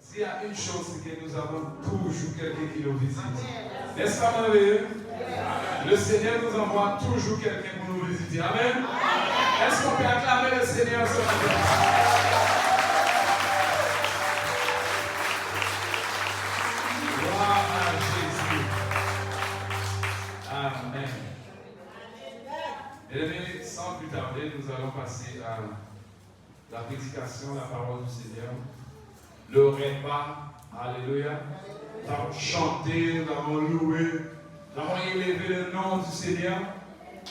S'il y a une chose, c'est que nous avons toujours quelqu'un qui nous visite. N'est-ce pas merveilleux? Le Seigneur nous envoie toujours quelqu'un pour nous visiter. Amen. Est-ce qu'on peut acclamer le Seigneur ce matin? Gloire à Jésus. Amen. Et sans plus tarder, nous allons passer à la prédication, la parole du Seigneur. Le repas, alléluia. Nous avons chanté, nous avons loué, nous avons élevé le nom du Seigneur.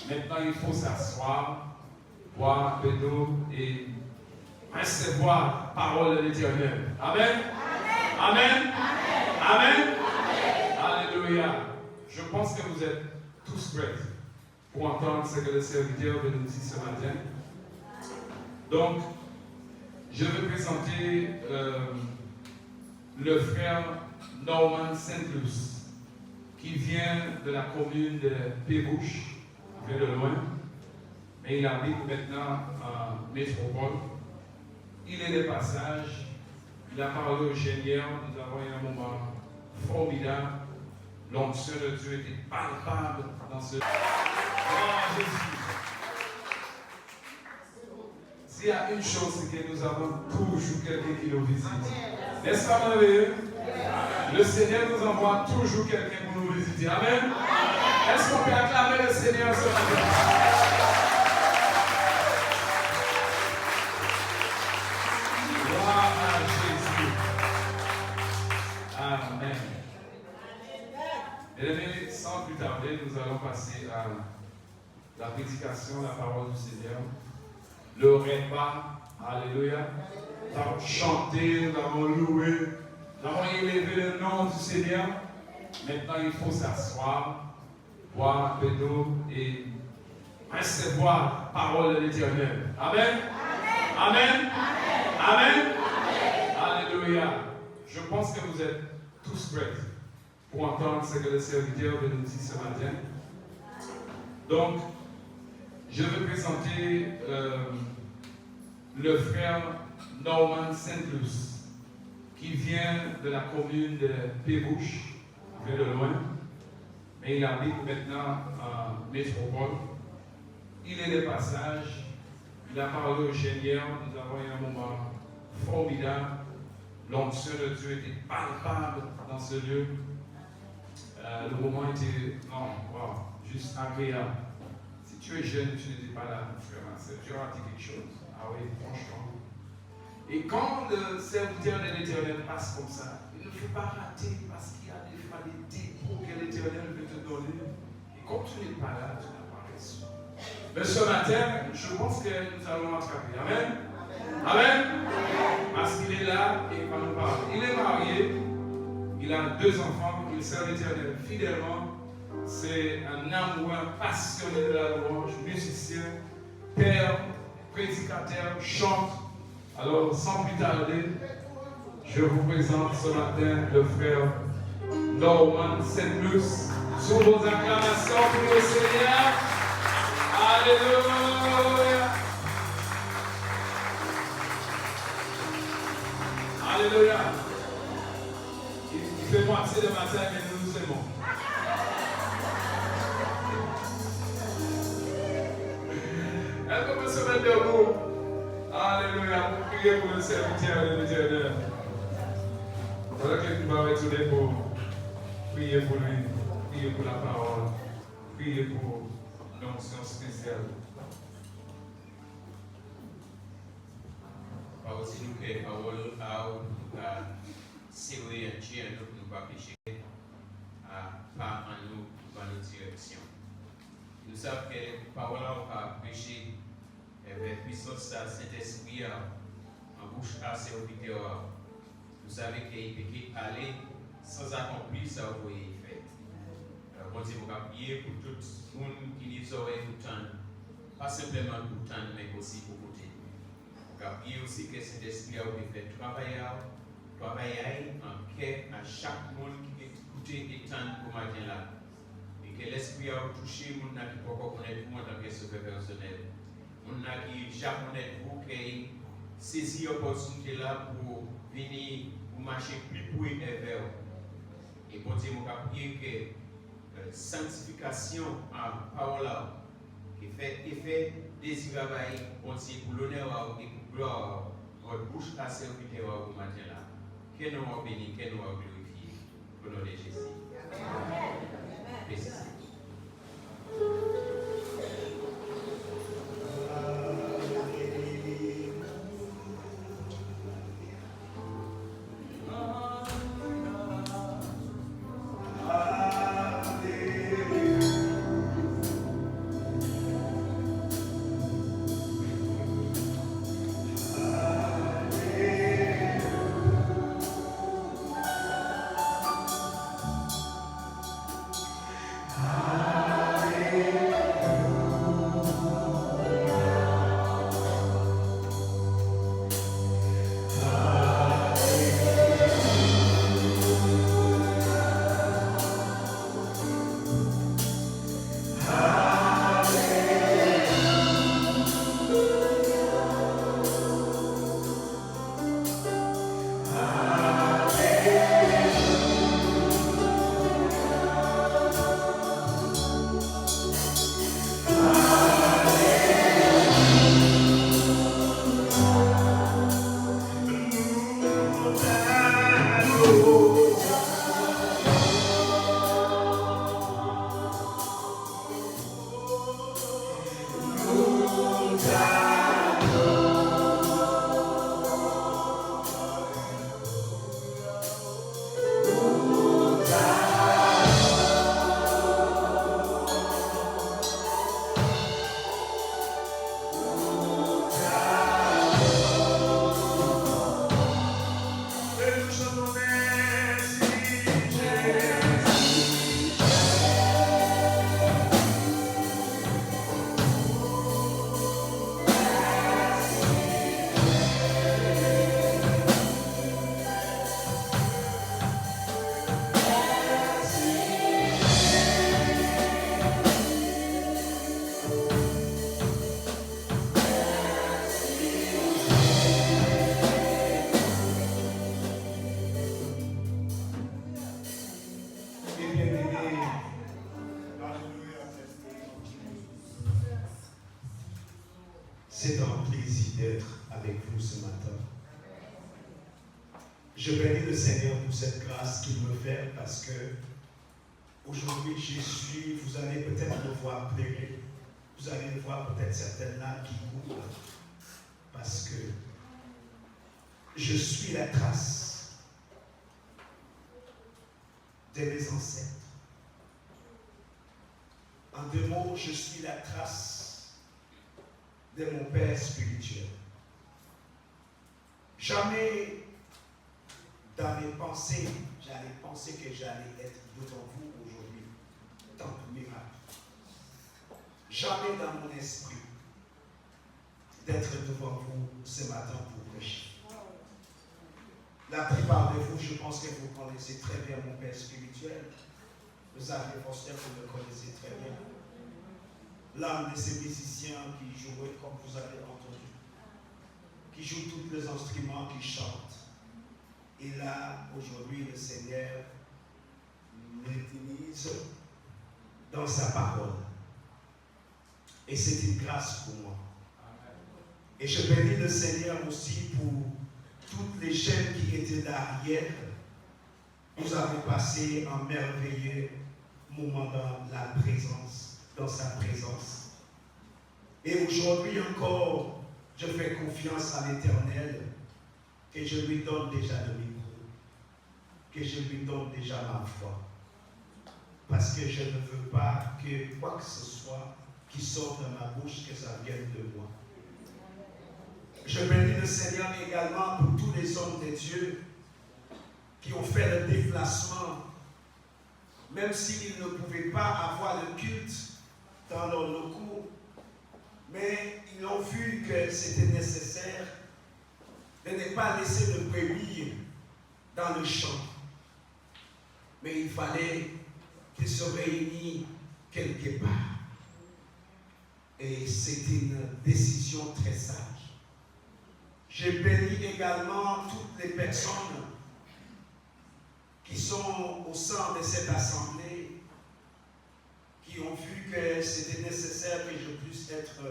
Maintenant, il faut s'asseoir, boire un peu d'eau et recevoir la parole de l'Éternel. Amen. Amen. Amen. Alléluia. Je pense que vous êtes tous prêts pour entendre ce que le serviteur veut nous dire ce matin. Donc, je vais présenter le frère Norman Saint-Luce, qui vient de la commune de Pérouche, qui vient de loin, mais il habite maintenant en métropole. Il est de passage, il a parlé au Seigneur, nous avons eu un moment formidable. L'onction de Dieu était palpable dans ce... Oh, Jésus. S'il y a une chose, c'est que nous avons toujours quelqu'un qui nous visite. N'est-ce pas merveilleux? Le Seigneur nous envoie toujours quelqu'un pour nous visiter. Amen. Est-ce qu'on peut acclamer le Seigneur ce matin? Gloire à Jésus. Amen. Et sans plus tarder, nous allons passer à la prédication, la parole du Seigneur. Le repas, alléluia. Nous avons chanté, nous avons loué, nous avons élevé le nom du Seigneur. Maintenant, il faut s'asseoir, boire un peu d'eau et recevoir la parole de l'Éternel. Amen. Amen. Amen. Alléluia. Je pense que vous êtes tous prêts pour entendre ce que le serviteur veut nous dire ce matin. Donc, je vais présenter le frère Norman Saint-Luce, qui vient de la commune de Pérouche, qui vient de loin, mais il habite maintenant en métropole. Il est de passage, il a parlé au Seigneur, nous avons eu un moment formidable. L'onction de Dieu était palpable dans ce lieu. Le moment était juste agréable. Si tu es jeune, tu n'étais pas là, frère, tu as dit quelque chose. Ah oui, franchement. Et quand le serviteur de l'Éternel passe comme ça, il ne faut pas rater parce qu'il y a des fois des dépôts que l'Éternel veut te donner. Et comme tu n'es pas là, tu n'as pas reçu. Mais ce matin, je pense que nous allons attraper. Amen. Amen. Parce qu'il est là et il va nous parler. Il est marié, il a 2 enfants, il sert l'Éternel fidèlement. C'est un amoureux passionné de la louange, musicien, père, prédicateur, chante. Alors, sans plus tarder, je vous présente ce matin le frère Norman Saint-Luce. Sous vos acclamations pour le Seigneur. Alléluia. Alléluia. Il fait moitié de matin, mais nous c'est bon. Est-ce qu'on peut se mettre debout? Alléluia. Pour prier pour le serviteur de l'Éternel. Voilà que tu vas retourner pour prier pour lui, prier pour la parole, prier pour l'onction spéciale. Aussi nous que parole à serrer un Dieu nous ne pas pécher pas en nous dans notre direction. Nous savons que la parole a péché avec puissance de Saint-Esprit en bouche à serviteur. Nous savons qu'il peut aller sans accomplir ce que vous avez fait. Bon Dieu, vous pouvez prier pour tout le monde qui les aurait entendre, pas simplement pour entendre, mais aussi pour côté. Vous pouvez prier aussi que Saint-Esprit a fait travailler en quête à chaque monde qui écoute et entend pour matin là. Et que l'Esprit a touché les gens qui ne peuvent pas connaître vous en tant que sauveur personnel. Les gens qui japonais vous, qui saisir l'opportunité là pour venir pour marcher plus pour et vers. Et bon Dieu, je prie que sanctification en parole qui fait effet désirable bon Dieu pour l'honneur et pour gloire votre bouche à serviteur au matin là. Que nous soyons bénis, que nous soyons glorifiés. Au nom de Jésus. Amen. Merci. C'est un plaisir d'être avec vous ce matin. Je bénis le Seigneur pour cette grâce qu'il me fait parce que aujourd'hui vous allez peut-être me voir pleurer, vous allez voir peut-être certaines larmes qui coulent parce que je suis la trace de mes ancêtres. En deux mots, je suis la trace de mon Père spirituel. Jamais dans mes pensées, j'allais penser que j'allais être devant vous aujourd'hui. Tant de miracles. Jamais dans mon esprit d'être devant vous ce matin pour prêcher. La plupart de vous, je pense que vous connaissez très bien mon Père spirituel. Vous avez Foster, vous le connaissez très bien. L'un de ces musiciens qui jouait, comme vous avez entendu, qui joue tous les instruments, qui chante. Et là, aujourd'hui, le Seigneur l'utilise dans sa parole. Et c'est une grâce pour moi. Et je bénis le Seigneur aussi pour toutes les chaînes qui étaient derrière. Vous avez passé un merveilleux moment dans sa présence. Et aujourd'hui encore, je fais confiance à l'Éternel, que je lui donne déjà le micro, que je lui donne déjà ma foi. Parce que je ne veux pas que quoi que ce soit qui sorte de ma bouche, que ça vienne de moi. Je bénis le Seigneur également pour tous les hommes de Dieu qui ont fait le déplacement, même s'ils ne pouvaient pas avoir le culte dans leurs locaux, mais ils ont vu que c'était nécessaire de ne pas laisser le brebis dans le champ. Mais il fallait qu'ils se réunissent quelque part. Et c'est une décision très sage. Je bénis également toutes les personnes qui sont au sein de cette assemblée, qui ont vu que c'était nécessaire que je puisse être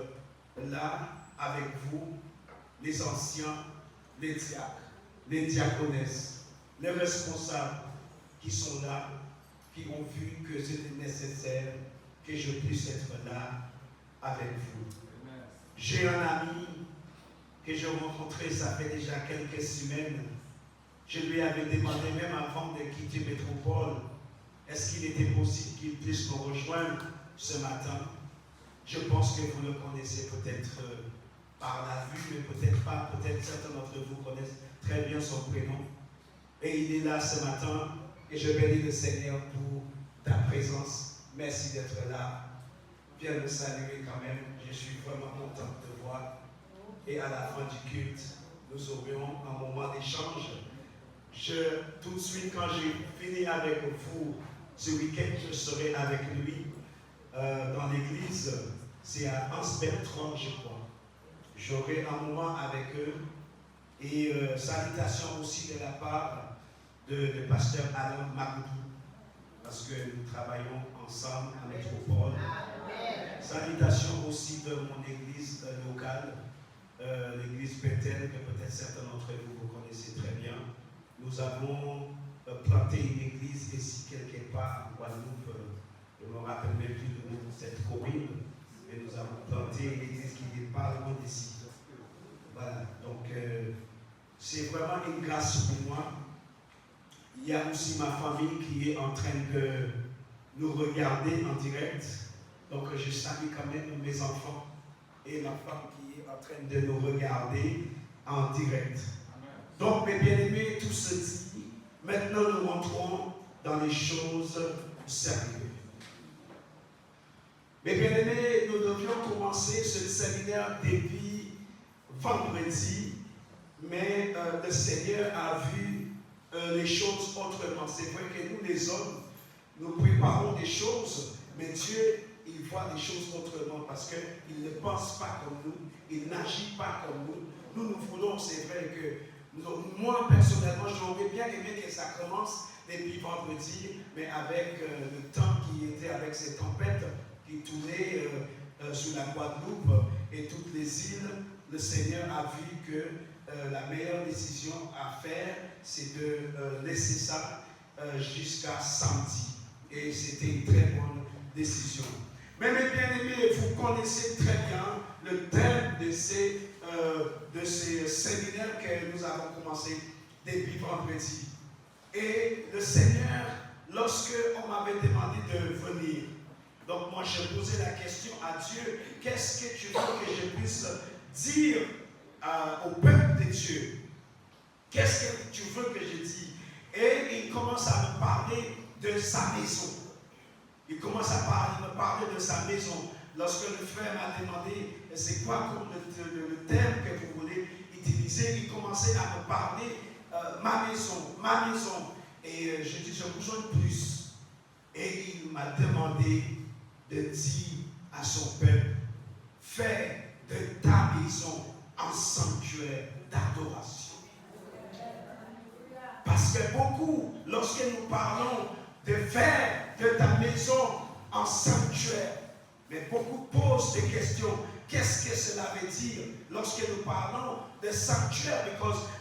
là avec vous, les anciens, les diacres, les diaconesses, les responsables qui sont là, qui ont vu que c'était nécessaire que je puisse être là avec vous. J'ai un ami que j'ai rencontré, ça fait déjà quelques semaines. Je lui avais demandé, même avant de quitter Métropole, est-ce qu'il était possible qu'il puisse me rejoindre ce matin. Je pense que vous le connaissez peut-être par la vue, mais peut-être pas. Peut-être certains d'entre vous connaissent très bien son prénom. Et il est là ce matin, et je bénis le Seigneur pour ta présence. Merci d'être là. Viens me saluer quand même. Je suis vraiment content de te voir. Et à la fin du culte, nous aurons un moment d'échange. Tout de suite, quand j'ai fini avec vous, ce week-end, je serai avec lui dans l'église. C'est à Anse-Bertrand, je crois. J'aurai un moment avec eux. Et salutations aussi de la part de pasteur Alain Magoudou, parce que nous travaillons ensemble à Métropole. Salutations aussi de mon église locale, l'église Bethel, que peut-être certains d'entre vous connaissez très bien. Nous avons planté une église ici quelque part en Guadeloupe. Je ne me rappelle même plus le nom de cette commune, mais nous avons planté une église qui n'est pas loin d'ici. Voilà, donc c'est vraiment une grâce pour moi. Il y a aussi ma famille qui est en train de nous regarder en direct. Donc je salue quand même mes enfants et ma femme qui est en train de nous regarder en direct. Donc mes bien-aimés, tout se dit. Maintenant nous rentrons dans les choses sérieuses. Mes bien-aimés, nous devions commencer ce séminaire depuis vendredi, mais le Seigneur a vu les choses autrement. C'est vrai que nous les hommes, nous préparons des choses, mais Dieu, il voit les choses autrement parce qu'il ne pense pas comme nous, il n'agit pas comme nous. Nous voulons, c'est vrai que moi personnellement, j'aurais bien aimé que ça commence depuis vendredi, mais avec le temps qui était avec ces tempêtes qui tournaient sur la Guadeloupe et toutes les îles, le Seigneur a vu que la meilleure décision à faire, c'est de laisser ça jusqu'à samedi. Et c'était une très bonne décision. Mais mes bien-aimés, vous connaissez très bien le thème de ces séminaires que nous avons commencé depuis vendredi. Et le Seigneur, lorsque on m'avait demandé de venir, donc moi je posais la question à Dieu, qu'est-ce que tu veux que je puisse dire au peuple de Dieu? Qu'est-ce que tu veux que je dise? Et il commence à me parler de sa maison. Il commence à me parler de sa maison. Lorsque le frère m'a demandé c'est quoi comme le thème que vous voulez utiliser, il commençait à me parler ma maison. Et je dis, j'ai besoin de plus. Et il m'a demandé de dire à son peuple, fais de ta maison un sanctuaire d'adoration. Parce que beaucoup, lorsque nous parlons de faire de ta maison un sanctuaire, mais beaucoup posent des questions. Qu'est-ce que cela veut dire lorsque nous parlons de sanctuaire?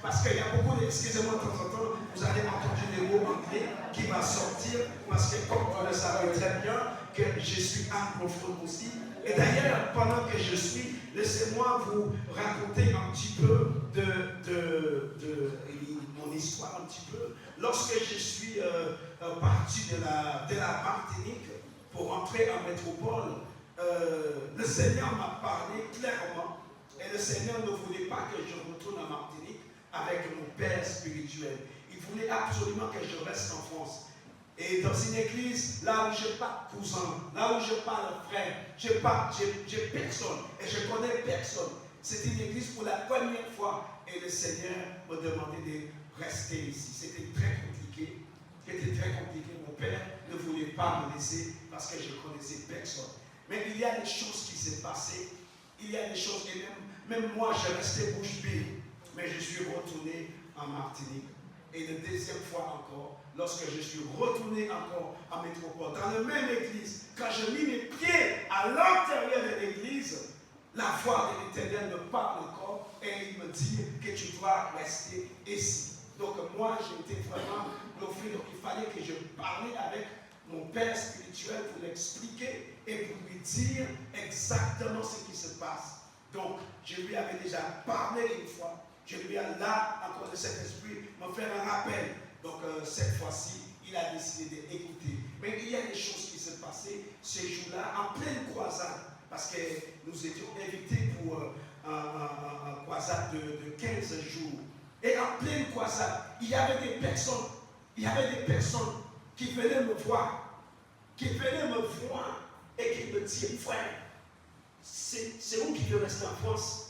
Parce qu'il y a beaucoup de... Excusez-moi de temps en temps, vous allez entendre des mots anglais qui vont sortir, parce que comme vous le savez très bien, que je suis anglophone aussi. Et d'ailleurs, pendant que je suis, laissez-moi vous raconter un petit peu de mon histoire un petit peu. Lorsque je suis parti de la Martinique pour entrer en métropole, le Seigneur m'a parlé clairement et le Seigneur ne voulait pas que je retourne en Martinique avec mon père spirituel. Il voulait absolument que je reste en France. Et dans une église, là où je n'ai pas de cousin, là où je n'ai pas de frère, j'ai personne et je connais personne. C'était une église pour la première fois et le Seigneur me demandait de rester ici. C'était très compliqué. Mon père ne voulait pas me laisser parce que je ne connaissais personne. Mais il y a des choses qui s'est passées. Il y a des choses, et même moi, je restais bouche bée. mais je suis retourné en Martinique. Et la deuxième fois encore, lorsque je suis retourné encore en métropole, dans la même église, quand je mis mes pieds à l'intérieur de l'église, la voix de l'Éternel me parle encore et il me dit que tu dois rester ici. Donc moi, j'étais vraiment l'offrir. Donc il fallait que je parlais avec mon père spirituel pour l'expliquer et pour lui dire exactement ce qui se passe. Donc je lui avais déjà parlé une fois. Je lui ai là, encore de cet esprit, me faire un rappel. Donc cette fois-ci, il a décidé d'écouter. Mais il y a des choses qui se passaient ces jours-là en pleine croisade. Parce que nous étions invités pour un croisade de 15 jours. Et en pleine croisade, il y avait des personnes qui venaient me voir, et qui me disaient, frère, c'est où qui veut rester en France?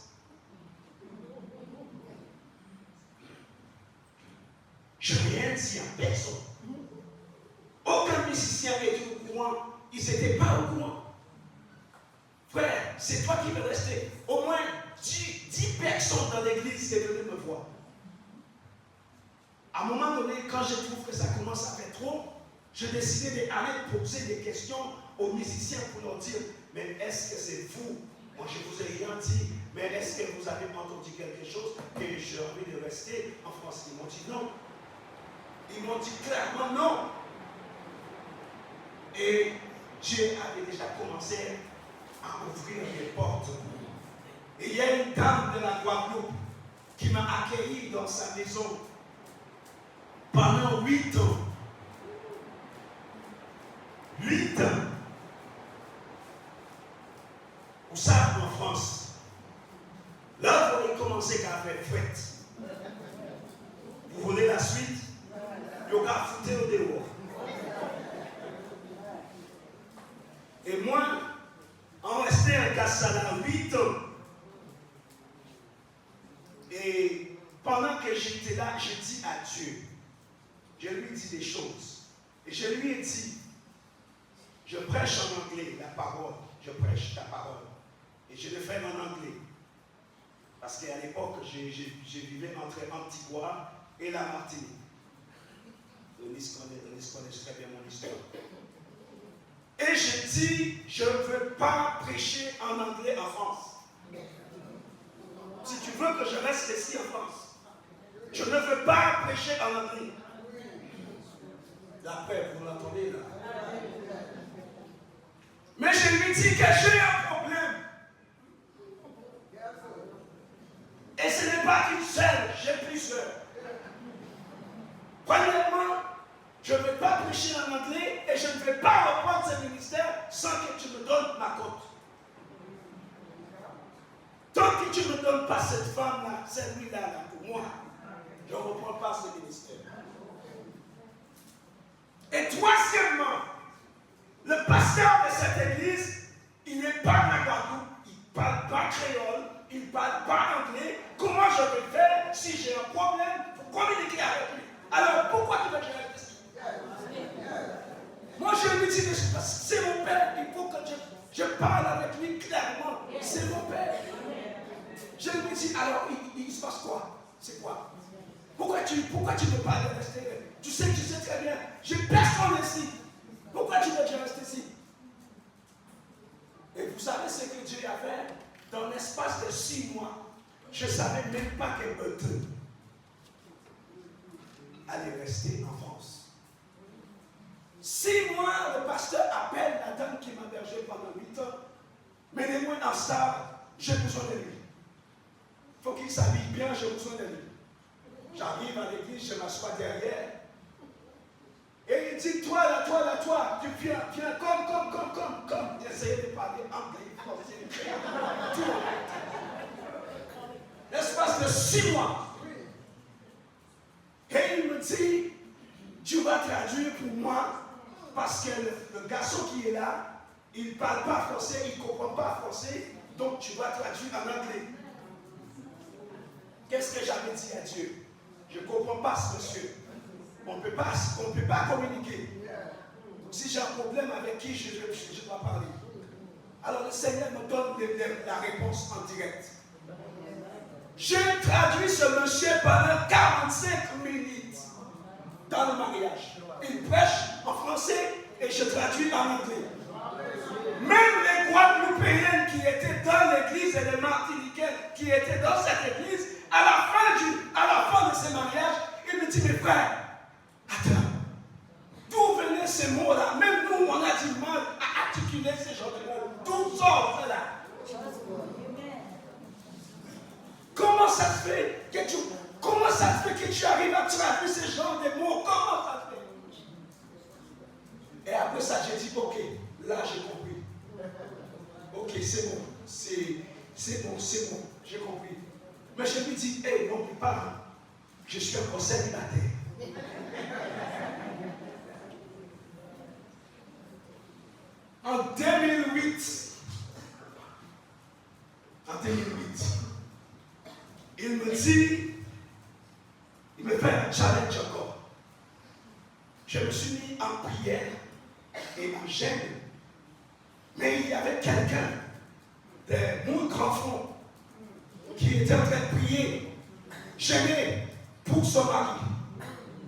Je n'ai rien dit à personne. Aucun musicien n'était au courant. Ils n'étaient pas au courant. Frère, c'est toi qui veux rester. Au moins 10 personnes dans l'église qui venaient me voir. À un moment donné, quand je trouve que ça commence à faire trop, je décidais d'aller poser des questions aux musiciens pour leur dire, mais est-ce que c'est vous? Moi, je ne vous ai rien dit, mais est-ce que vous avez entendu quelque chose et j'ai envie de rester en France? Ils m'ont dit non. Ils m'ont dit clairement non. Et Dieu avait déjà commencé à ouvrir les portes. Et il y a une dame de la Guadeloupe qui m'a accueilli dans sa maison pendant 8 ans. 8 ans. Vous savez, en France, là, vous avez commencé à faire fouette. Vous voulez la suite? Il y aura fouté au dehors. Et moi, en resté à Kassala 8 ans. Et pendant que j'étais là, je dis à Dieu, je lui dis des choses. Et je lui ai dit, je prêche en anglais la parole, je prêche ta parole. Et je le fais en anglais. Parce qu'à l'époque, je vivais entre Antigua et la Martinique. Denis connaît très bien mon histoire. Et je dis, je ne veux pas prêcher en anglais en France. Si tu veux que je reste ici en France, je ne veux pas prêcher en anglais. La paix, vous l'entendez là? Mais je lui dis que j'ai un problème. Et ce n'est pas qu'une seule, j'ai plusieurs. Premièrement, je ne vais pas prêcher en anglais et je ne vais pas reprendre ce ministère sans que tu me donnes ma cote. Tant que tu ne me donnes pas cette femme-là, celui-là, là, pour moi, je ne reprends pas ce ministère. Et troisièmement, le pasteur de cette église, il n'est pas de la Guadeloupe, il ne parle pas créole, il ne parle pas anglais. Comment je vais faire si j'ai un problème pour communiquer avec lui? Alors pourquoi tu veux que je reste ici? Moi je lui dis, c'est mon père, il faut que je parle avec lui clairement. C'est mon père. Je lui dis, alors il se passe quoi? C'est quoi? Pourquoi tu veux pas rester? Tu sais très bien, j'ai personne ici. Pourquoi tu veux que je reste ici? Et vous savez ce que Dieu a fait? Dans l'espace de 6 mois, je ne savais même pas que eux allaient rester en France. 6 mois, le pasteur appelle la dame qui m'a hébergé pendant 8 ans. Menez-moi en stable, j'ai besoin de lui. Il faut qu'il s'habille bien, j'ai besoin de lui. J'arrive à l'église, je m'assois derrière. Et il dit, toi, tu viens, comme. J'essayais de parler anglais, français, tout. L'espace de 6 mois. Et il me dit, tu vas traduire pour moi, parce que le garçon qui est là, il ne parle pas français, il ne comprend pas français, donc tu vas traduire en anglais. Qu'est-ce que j'avais dit à Dieu? Je ne comprends pas ce monsieur. On ne peut pas communiquer. Donc, si j'ai un problème avec qui je dois parler. Alors le Seigneur me donne la réponse en direct. J'ai traduis ce monsieur pendant 45 minutes dans le mariage. Il prêche en français et je traduis en anglais. Même les Guadeloupéennes qui étaient dans l'église et les Martiniquais qui étaient dans cette église, à la fin de ce mariage, il me dit, mes frères, attends, d'où venaient ces mots-là? Même nous, on a du mal à articuler ces genres de mots. D'où sortent cela? Comment ça se fait que tu arrives à traduire ce genre de mots? Comment ça se fait? Et après ça, j'ai dit, ok, là j'ai compris. Ok, c'est bon, c'est bon, j'ai compris. Mais je lui dis, hey, n'oublie pas, je suis un célibataire. En 2008, il me dit, il me fait un challenge encore. Je me suis mis en prière et en jeûne. Mais il y avait quelqu'un de mon grand front qui était en train de prier, jeûner pour son mari.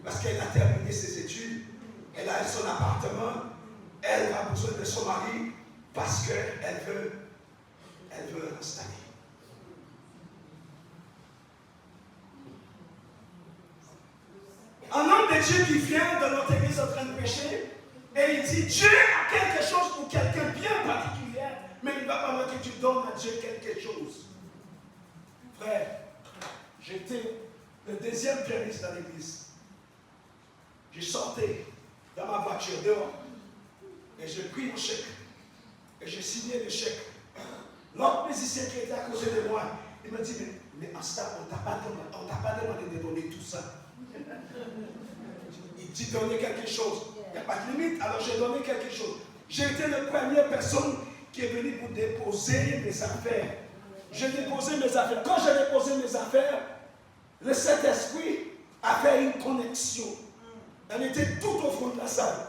Parce qu'elle a terminé ses études, elle a son appartement, elle a besoin de son mari parce qu'elle veut l'installer. Un homme de Dieu qui vient dans notre église en train de prêcher, et il dit, Dieu a quelque chose pour quelqu'un bien particulier, mais il ne va pas voir que tu donnes à Dieu quelque chose. Frère, j'étais le deuxième pianiste dans l'église. Je sortais dans ma voiture dehors, et j'ai pris mon chèque, et j'ai signé le chèque. L'autre musicien qui était à côté de moi, il m'a dit, mais en ce temps, on ne t'a pas demandé de donner tout ça. Il dit donner quelque chose. Il n'y a pas de limite, alors j'ai donné quelque chose. J'ai été la première personne qui est venue pour déposer mes affaires. J'ai déposé mes affaires. Quand j'ai déposé mes affaires, le Saint-Esprit a fait une connexion. Elle était tout au fond de la salle.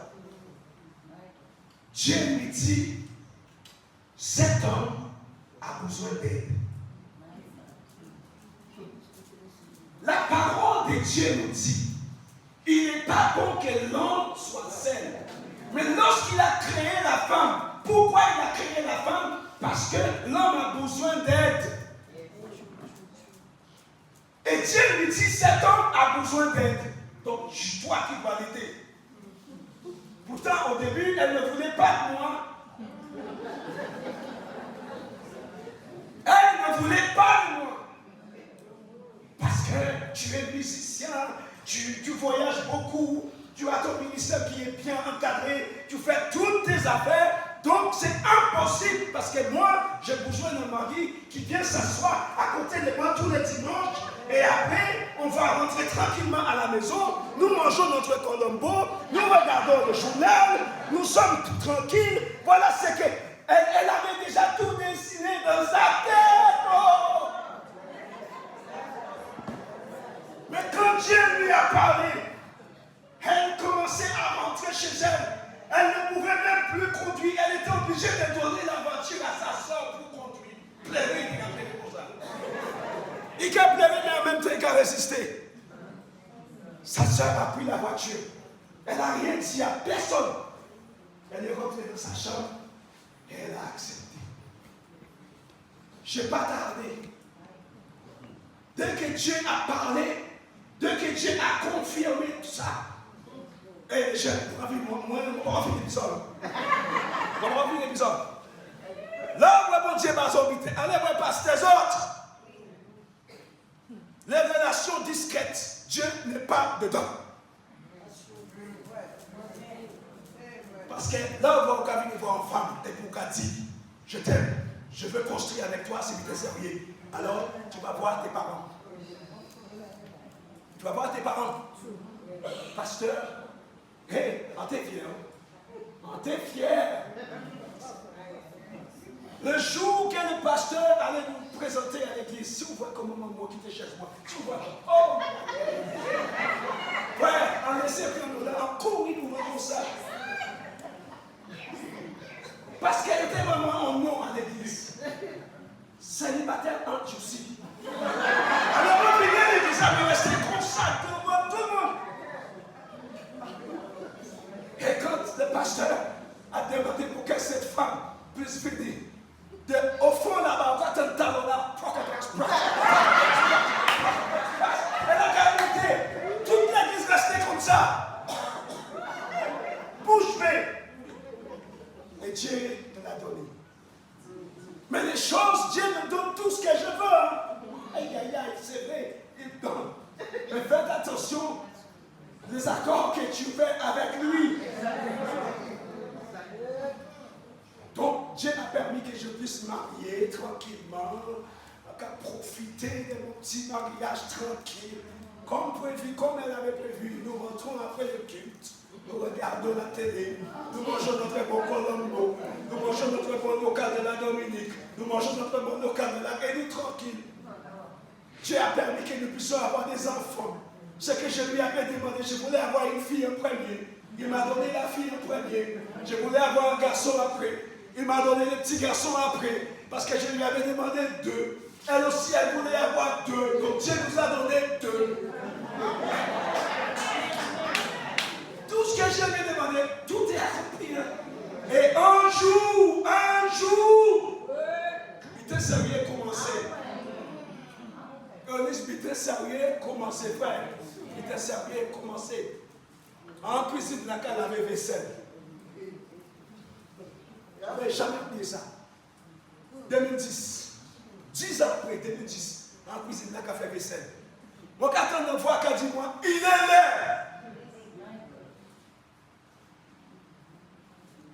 Dieu lui dit, cet homme a besoin d'aide. La parole de Dieu nous dit, il n'est pas bon que l'homme soit seul. Mais lorsqu'il a créé la femme, pourquoi il a créé la femme? Parce que l'homme a besoin d'aide. Et Dieu lui dit, cet homme a besoin d'aide. Donc, toi qui dois l'aider. Pourtant, au début, elle ne voulait pas de moi. Elle ne voulait pas de moi. Parce que tu es musicien, tu voyages beaucoup, tu as ton ministère qui est bien encadré, tu fais toutes tes affaires, donc c'est impossible parce que moi, j'ai besoin d'un mari qui vient s'asseoir à côté de moi tous les dimanches et après, on va rentrer tranquillement à la maison, nous mangeons notre colombo, nous regardons le journal, nous sommes tranquilles, voilà ce que... Elle avait déjà tout dessiné dans sa tête. Oh! Mais quand Dieu lui a parlé, elle commençait à rentrer chez elle. Elle ne pouvait même plus conduire. Elle était obligée de donner la voiture à sa soeur pour conduire. Pleurer, il a fait comme ça. Il a pleuré, mais en même temps, il a résisté. Sa soeur a pris la voiture. Elle n'a rien dit à personne. Elle est rentrée dans sa chambre et elle a accepté. Je n'ai pas tardé. Dès que Dieu a parlé, dès que Dieu a confirmé tout ça, et j'ai moi, on va finir l'épisode. On va finir l'épisode. Là où mon Dieu m'a habité, allez voir pasteur autres. Les relations discrètes, Dieu n'est pas dedans. Parce que là où on va venir voir une femme, et pour qu'elle dise, je t'aime, je veux construire avec toi si tu es sérieux. Alors, tu vas voir tes parents. Tu vas voir tes parents. Pasteur, hé, on t'est fier. On t'est fier. Le jour que le pasteur allait nous présenter à l'église, si vous voyez comment moi qui était chez moi, si vous voyez, oh, ouais, on laissait prendre là, on courit pour voir ça. Parce qu'elle était vraiment en nom à l'église. Célibataire en Jussie. Alors, des accords que tu fais avec lui. Donc, Dieu a permis que je puisse marier tranquillement, profiter de mon petit mariage tranquille, comme prévu, comme elle avait prévu. Nous rentrons après le culte, nous regardons la télé, nous mangeons notre bon Colombo, nous mangeons notre bon local de la Dominique, nous mangeons notre bon local de la... Et nous tranquilles. Dieu a permis que nous puissions avoir des enfants. Ce que je lui avais demandé, je voulais avoir une fille en premier. Il m'a donné la fille en premier. Je voulais avoir un garçon après. Il m'a donné le petit garçon après. Parce que je lui avais demandé 2. Elle aussi, elle voulait avoir 2. Donc Dieu nous a donné 2. Tout ce que je lui ai demandé, tout est accompli. Et un jour, il était sérieux commencé. Ernest était sérieux commencé, frère. Il était sérieux commencé. En cuisine, la cale avait vaisselle. Il n'avait jamais oublié ça. 2010. 10 ans après, 2010. En cuisine, la cale fait vaisselle. Mon carton de voix qu'a dit moi, il est là.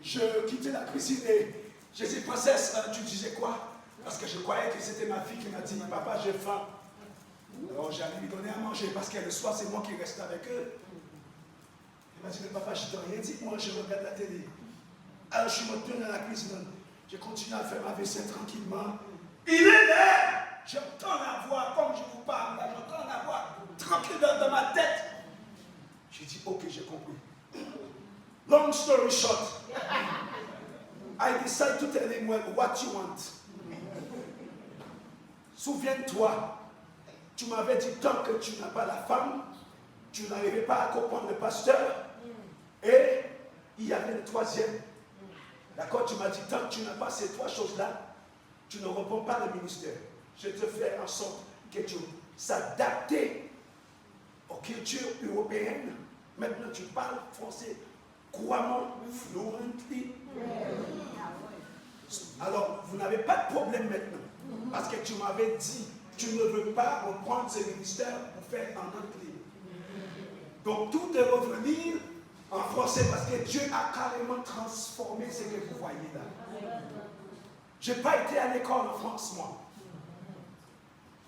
Je quittais la cuisine et je dis, princesse, tu disais quoi? Parce que je croyais que c'était ma fille qui m'a dit, papa, j'ai faim. Alors j'allais lui donner à manger parce que le soir, c'est moi qui reste avec eux. Il m'a dit, mais papa, je ne t'ai rien dit, moi je regarde la télé. Alors je suis retourné dans la cuisine, j'ai continué à faire ma vaisselle tranquillement. Il est là! J'entends la voix, comme je vous parle, là, j'entends la voix tranquille dans ma tête. J'ai dit, ok, j'ai compris. Long story short, I decided to tell him, well, what you want. Souviens-toi, tu m'avais dit tant que tu n'as pas la femme, tu n'arrivais pas à comprendre le pasteur. Et il y avait le troisième. D'accord, tu m'as dit tant que tu n'as pas ces 3 choses-là, tu ne reprends pas le ministère. Je te fais en sorte que tu s'adaptes aux cultures européennes. Maintenant, tu parles français couramment, fluently. Alors, vous n'avez pas de problème maintenant. Parce que tu m'avais dit, tu ne veux pas reprendre ce ministère pour faire en anglais. Donc, tout est revenir en français parce que Dieu a carrément transformé ce que vous voyez là. Je n'ai pas été à l'école en France, moi.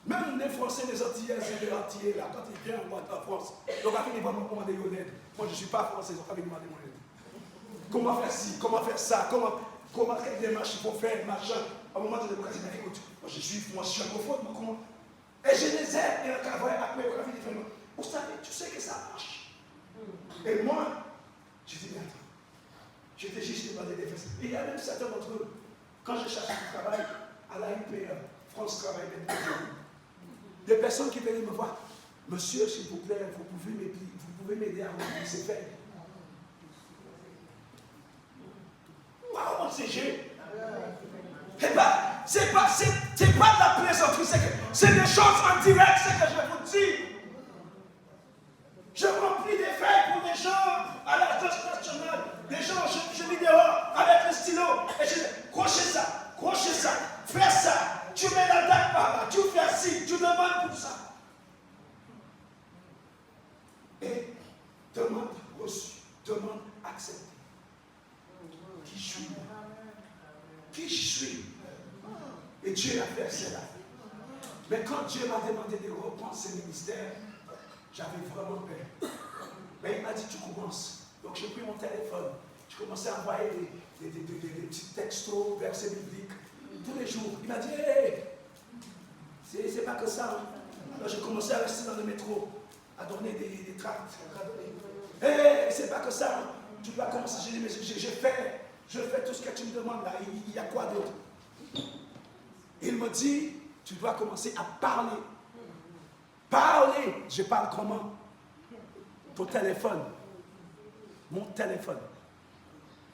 Même les Français, les Antillais et les Antillais, là, quand ils viennent en France, ils ont fait vraiment demander une aide. Moi, je ne suis pas français, ils ont fait demander mon aide. Comment faire ci, comment faire ça, comment quelle démarche il faut faire, machin. À un moment de démocratie, il m'a dit, écoute, moi je suis francophone, moi comment? Et je les aide, et après, vous savez, tu sais que ça marche. Et moi, je dis, mais attends, j'étais juste demandé des fesses. Et il y a même certains d'entre eux, quand je cherchais du travail à la NPA, France Travail, des personnes qui venaient me voir, monsieur, s'il vous plaît, vous pouvez m'aider à remplir ces feuilles. Waouh, c'est G. Eh bien, c'est pas de la plaisanterie, c'est des choses en direct, ce que je vous dis. Je remplis des feuilles pour des gens à l'Agence nationale, des gens, je lis dehors avec le stylo, et je dis, crochez ça, fais ça, tu mets la date par là, tu fais ci, tu demandes pour ça. Et demande reçu, demande accepté. Qui je suis? Qui je suis? Et Dieu a fait cela. Mais quand Dieu m'a demandé de reprendre ce ministère, j'avais vraiment peur. Mais il m'a dit, tu commences. Donc j'ai pris mon téléphone. Je commençais à envoyer des petits textos, versets bibliques, tous les jours. Il m'a dit, hey, c'est pas que ça. Hein. Alors j'ai commencé à rester dans le métro, à donner des tracts. Hey, c'est pas que ça. Hein. Tu dois commencer. J'ai dit, mais je fais tout ce que tu me demandes là. Il y a quoi d'autre? Il me dit, tu dois commencer à parler. Parler. Je parle comment? Ton téléphone. Mon téléphone.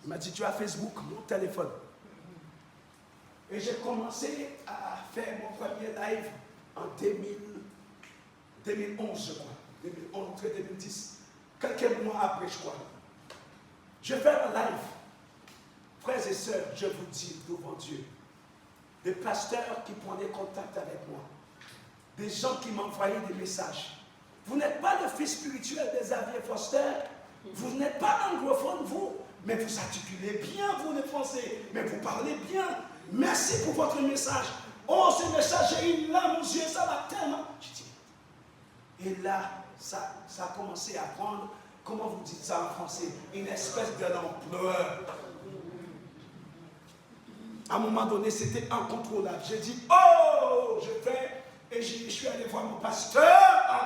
Il m'a dit, tu as Facebook? Mon téléphone. Et j'ai commencé à faire mon premier live en 2011, je crois. 2011, 2010. Quelques mois après, je crois. Je fais un live. Frères et sœurs, je vous dis devant Dieu, des pasteurs qui prenaient contact avec moi, des gens qui m'envoyaient des messages. Vous n'êtes pas le fils spirituel des Xavier Foster. Vous n'êtes pas anglophone, vous. Mais vous articulez bien, vous les Français. Mais vous parlez bien. Merci pour votre message. Oh, ce message, j'ai une larme aux yeux, ça m'a tellement... Et là, ça a commencé à prendre, comment vous dites ça en français, une espèce d'ampleur. À un moment donné, c'était incontrôlable. J'ai dit, oh, je fais, et je suis allé voir mon pasteur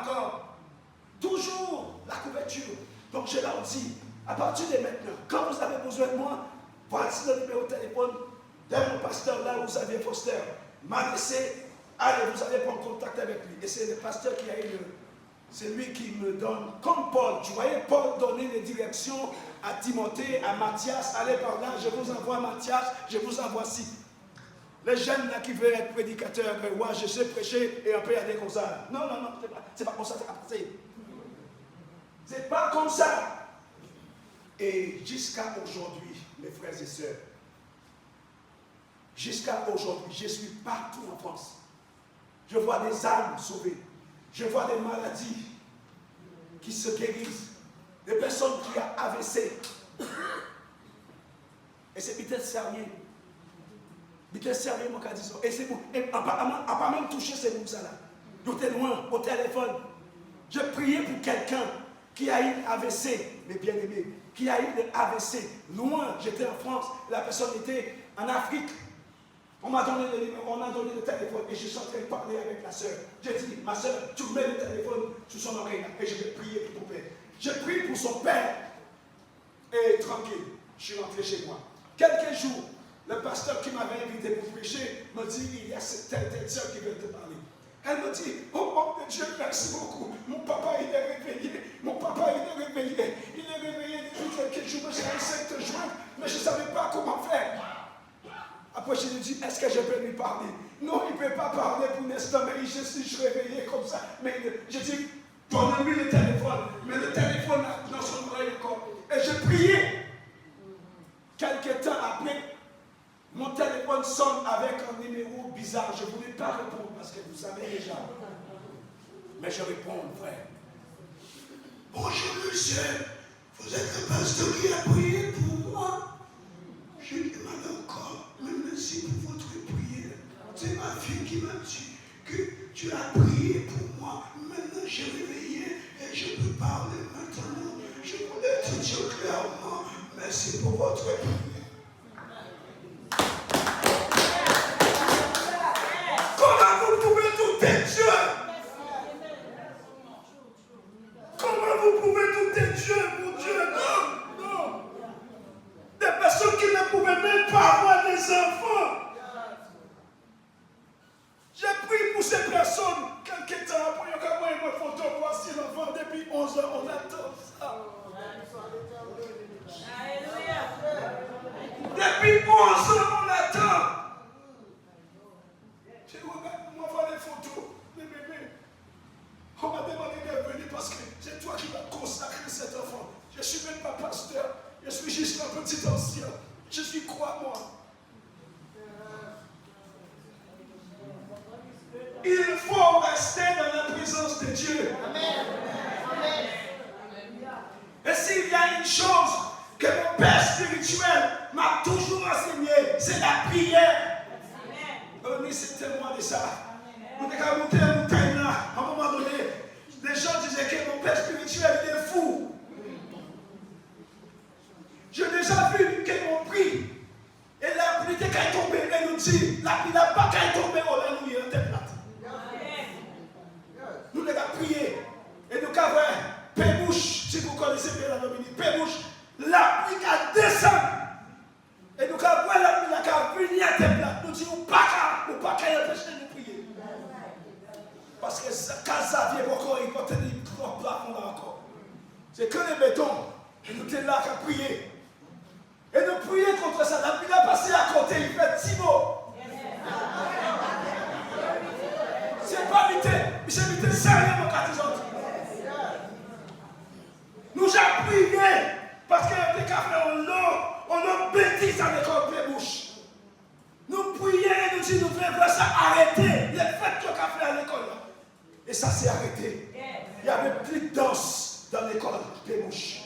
encore. Toujours la couverture. Donc je leur dis, à partir de maintenant, quand vous avez besoin de moi, voici le numéro de téléphone de mon pasteur là où vous avez Foster. M'a laissé, allez, vous allez prendre contact avec lui. Et c'est le pasteur qui a eu c'est lui qui me donne, comme Paul. Tu voyais Paul donner les directions à Timothée, à Matthias, allez par là, je vous envoie Matthias, je vous envoie ci. Les jeunes là qui veulent être prédicateurs, moi je sais prêcher et on peut y aller comme ça. Non, c'est pas comme ça, c'est pas passé. C'est pas comme ça. Et jusqu'à aujourd'hui, mes frères et sœurs, jusqu'à aujourd'hui, je suis partout en France. Je vois des âmes sauvées. Je vois des maladies qui se guérissent. Des personnes qui ont AVC. Et c'est peut-être sérieux. Peut-être sérieux, mon cas disons. Et c'est bon. Et on pas même touché ces mots-là. J'étais loin, au téléphone. Je priais pour quelqu'un qui a eu AVC, mes bien-aimés, qui a eu des AVC. Loin, j'étais en France. La personne était en Afrique. On m'a donné le numéro, on a donné le téléphone et je suis en train de parler avec la sœur. J'ai dit, ma sœur, tu mets le téléphone sur son oreille et je vais prier pour ton père. Je prie pour son père et tranquille, je suis rentré chez moi. Quelques jours, le pasteur qui m'avait invité pour prêcher me dit, il y a cette telle sœur qui veut te parler. Elle me dit, oh mon Dieu, merci beaucoup. Mon papa, il est réveillé. Mon papa, il est réveillé. Il est réveillé depuis quelques jours. J'ai essayé de te joindre, mais je ne savais pas comment faire. Après, je lui dis, est-ce que je peux lui parler? Non, il ne peut pas parler pour l'instant, mais je suis réveillé comme ça. Mais je dis, donne-lui le téléphone. Mais le téléphone dans son oreille encore. Et je priais. Quelques temps après, mon téléphone sonne avec un numéro bizarre. Je ne voulais pas répondre parce que vous savez déjà. Mais je réponds, frère. Bonjour, monsieur. Vous êtes le pasteur qui a prié pour moi? Je demande encore, mais merci pour votre prière. C'est ma fille qui m'a dit que tu as prié pour moi. Maintenant, j'ai réveillé et je peux parler maintenant. Je voulais te dire clairement, merci pour votre prière. Comment vous pouvez douter de Dieu? Comment vous pouvez douter de Dieu, mon Dieu? Non, non. Des personnes qui ne pouvaient même pas avoir des enfants. J'ai prié pour ces personnes. Quelques temps après, il y a une photo, voici l'enfant depuis 11 ans, on attend ça. Depuis 11 ans, on attend. J'ai regardé, on m'envoie les photos, les bébés. On m'a demandé de venir parce que c'est toi qui m'as consacré cet enfant. Je ne suis même pas pasteur. Je suis juste un petit ancien. Je suis quoi, moi? Il faut rester dans la présence de Dieu. Amen. Et s'il y a une chose que mon père spirituel m'a toujours enseigné, c'est la prière. Amen. C'est témoin de ça. On est qu'à monter à montagne là. À un moment donné, les gens disaient que mon père spirituel il est fou. J'ai déjà vu qu'on prie. Et la pluie est tombée, elle nous dit, la pluie n'a pas qu'à tomber, oh là, nous y est plate. Nous les avons prié. Et nous avons Pébouche, si vous connaissez bien la Dominique, Pébouche, la pluie a descendu. Et nous avons la pluie a venir à terre plate. Nous disons, pas qu'à empêcher de prier. Parce que quand ça vient encore, il va tenir trois plafonds là encore. C'est que les bétons. Et nous sommes là à prier. Et nous prions contre ça. La pluie a passé à côté, il fait 10 mots. C'est pas vite, sérieux, mon catizante. Nous avons prié parce qu'il y a des cafés on a bêtise avec notre bouche. Nous prions et nous disons, nous voulons voir ça arrêter. Les fêtes de café à l'école. Et ça s'est arrêté. Il n'y avait plus de danse dans l'école des mouches.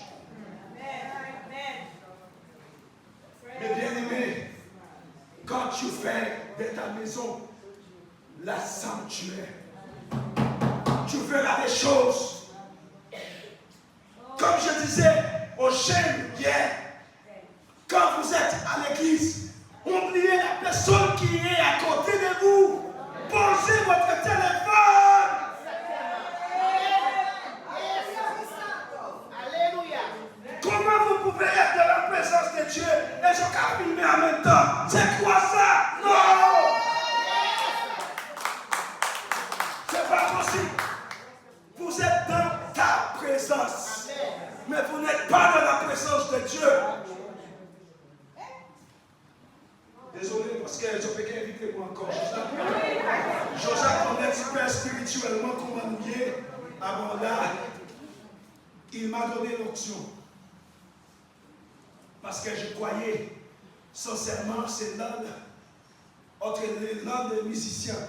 Mais bien aimé, quand tu fais de ta maison la sanctuaire, tu verras des choses. Comme je disais aux jeunes hier, quand vous êtes à l'église, oubliez la personne qui est à côté de vous. Posez votre téléphone. Alléluia. Comment vous pouvez être dans la présence de Dieu et se filmer en même temps? C'est quoi ça? Non! C'est pas possible. Vous êtes dans ta présence, mais vous n'êtes pas dans la présence de Dieu. Désolé parce que je peux inviter moi encore. Joseph, on est super spirituellement comment nous y est. Avant là, il m'a donné l'option. Parce que je croyais, sincèrement, c'est l'un des musiciens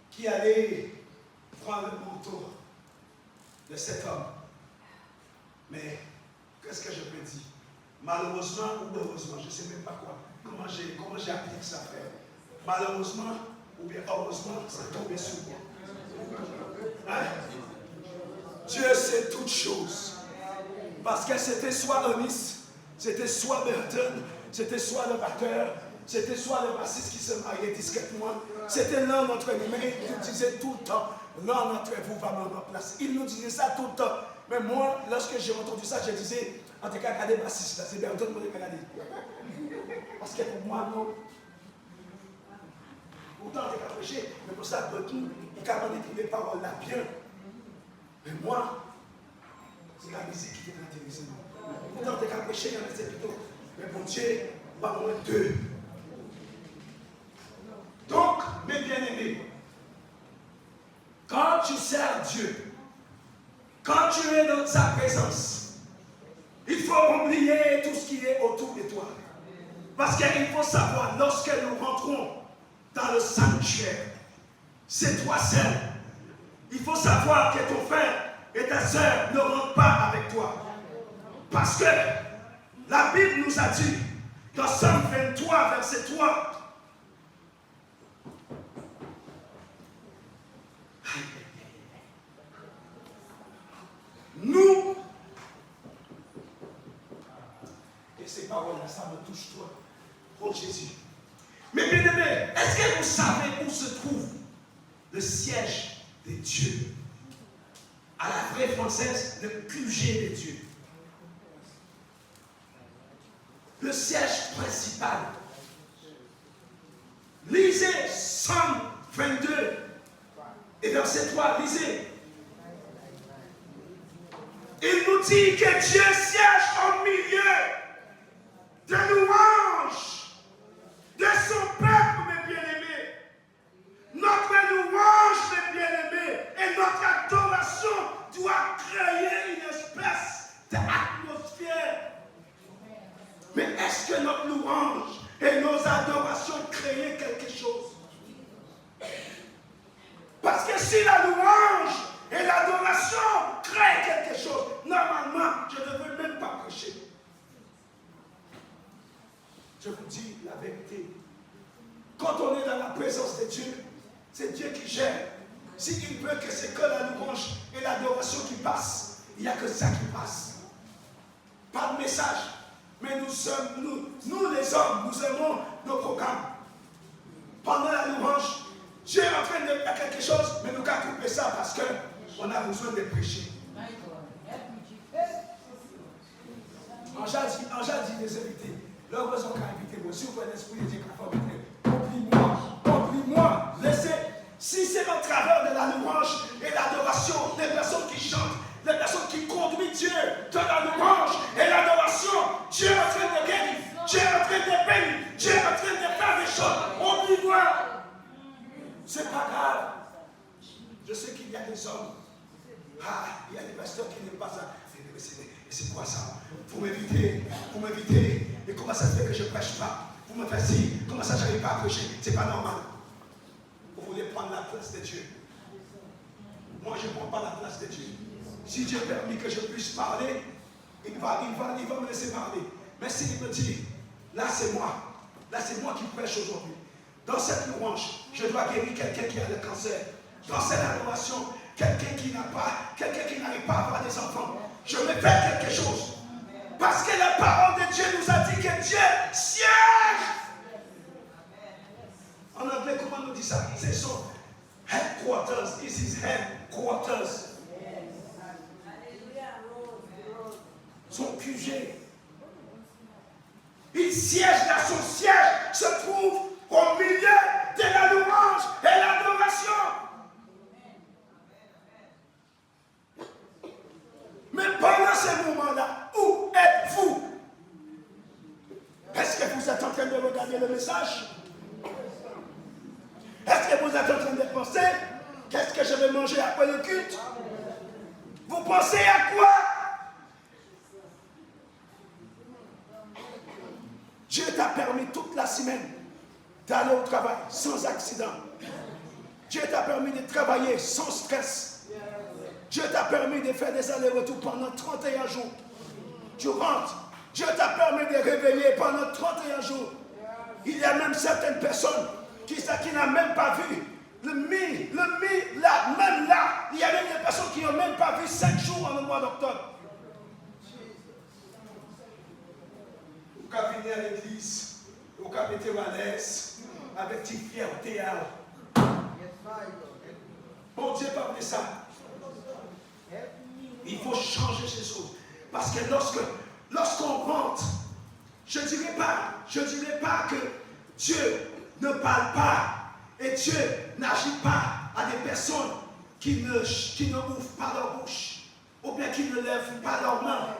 qui allait prendre le manteau de cet homme. Mais, qu'est-ce que je peux dire? Malheureusement ou heureusement, je ne sais même pas quoi. Comment j'applique ça, frère? Malheureusement ou bien heureusement, c'est tombé sur moi. Hein? Dieu sait toutes choses. Parce que c'était soit Onis, c'était soit Burton, c'était soit le batteur, c'était soit le bassiste qui se mariait discrètement. C'était l'un d'entre nous, mais il nous disait tout le temps, l'un d'entre vous va me remplacer. Il nous disait ça tout le temps. Mais moi, lorsque j'ai entendu ça, je disais, en tout cas, regardez le bassiste, là, c'est Burton qui m'a regardé. Parce que pour moi, non. Pourtant, on n'est pas prêché, mais pour ça, Burton, il a écrit les paroles là bien. Mais moi, c'est la musique qui t'intéresse. Pourtant, tu es prêché, il y en a des plutôt. Mais pour Dieu, pas moins deux. Donc, mes bien-aimés, quand tu sers Dieu, quand tu es dans sa présence, il faut oublier tout ce qui est autour de toi. Parce qu'il faut savoir, lorsque nous rentrons dans le sanctuaire, c'est toi seul. Il faut savoir que ton frère et ta soeur ne rentrent pas avec toi. Parce que la Bible nous a dit, dans Psaume 23, verset 3, nous, et ces paroles-là, ça me touche toi, oh Jésus. Mais bien aimé, est-ce que vous savez où se trouve le siège de Dieu? À la vraie française, le QG de Dieu. Le siège principal. Lisez Psaume 22 et verset 3, lisez. Il nous dit que Dieu siège au milieu de louanges de son peuple, mes bien-aimés. Notre louange, mes bien-aimés, et notre adoration doit créer une espèce d'atmosphère. Mais est-ce que notre louange et nos adorations créent quelque chose? Parce que si la louange et l'adoration créent quelque chose, normalement, je ne veux même pas prêcher. Je vous dis la vérité. Quand on est dans la présence de Dieu, c'est Dieu qui gère. S'il veut que c'est que la louange et l'adoration qui passent, il n'y a que ça qui passe. Pas de message. Mais nous les hommes, nous aimons nos programmes. Pendant la louange, Dieu est en train de faire quelque chose, mais nous avons coupé ça parce qu'on a besoin de prêcher. Angèle dit les invités. Leur besoin qu'à inviter moi. Si vous voulez l'esprit de Dieu qui a formé, oublie-moi, laissez. Si c'est au travers de la louange et l'adoration, des personnes qui chantent, des personnes qui conduisent Dieu dans la louange et l'adoration, Dieu est en train de guérir, Dieu est en train de bénir, Dieu est en train de faire des choses. Oublie-moi. C'est pas grave. Je sais qu'il y a des hommes. Il y a des pasteurs qui n'aiment pas ça. C'est quoi ça? Vous m'invitez. Et comment ça se fait que je ne prêche pas? Vous me faites ci. Comment ça, je n'arrive pas à prêcher? C'est pas normal. Vous voulez prendre la place de Dieu. Moi, moi je ne prends pas la place de Dieu. Si Dieu permet que je puisse parler, il va me laisser parler. Mais s'il me dit, là c'est moi qui prêche aujourd'hui. Dans cette louange, je dois guérir quelqu'un qui a le cancer. Dans cette adoration, quelqu'un qui n'arrive pas à avoir des enfants. Je vais faire quelque chose. Parce que la parole de Dieu nous a dit que Dieu siège. En anglais, comment on dit ça? C'est son headquarters. This is headquarters. Son QG. Il siège là, son siège se trouve au milieu de la louange et l'adoration. Mais pendant ce moment-là, où êtes-vous? Est-ce que vous êtes en train de regarder le message? Est-ce que vous êtes en train de penser, qu'est-ce que je vais manger après le culte? Vous pensez à quoi? Dieu t'a permis toute la semaine d'aller au travail sans accident. Dieu t'a permis de travailler sans stress. Dieu t'a permis de faire des allers-retours pendant 31 jours. Tu rentres. Dieu t'a permis de réveiller pendant 31 jours. Il y a même certaines personnes qui n'ont même pas vu là, même là, il y a même des personnes qui n'ont même pas vu 5 jours en le mois d'octobre. Vous avez venir à l'église, vous avez été à l'aise, avec une fierté. Bon Dieu, parle de ça. Il faut changer ces choses. Parce que lorsqu'on rentre, je ne dirais pas que Dieu ne parle pas et Dieu n'agit pas à des personnes qui ne ouvrent pas leur bouche ou bien qui ne lèvent pas leurs mains.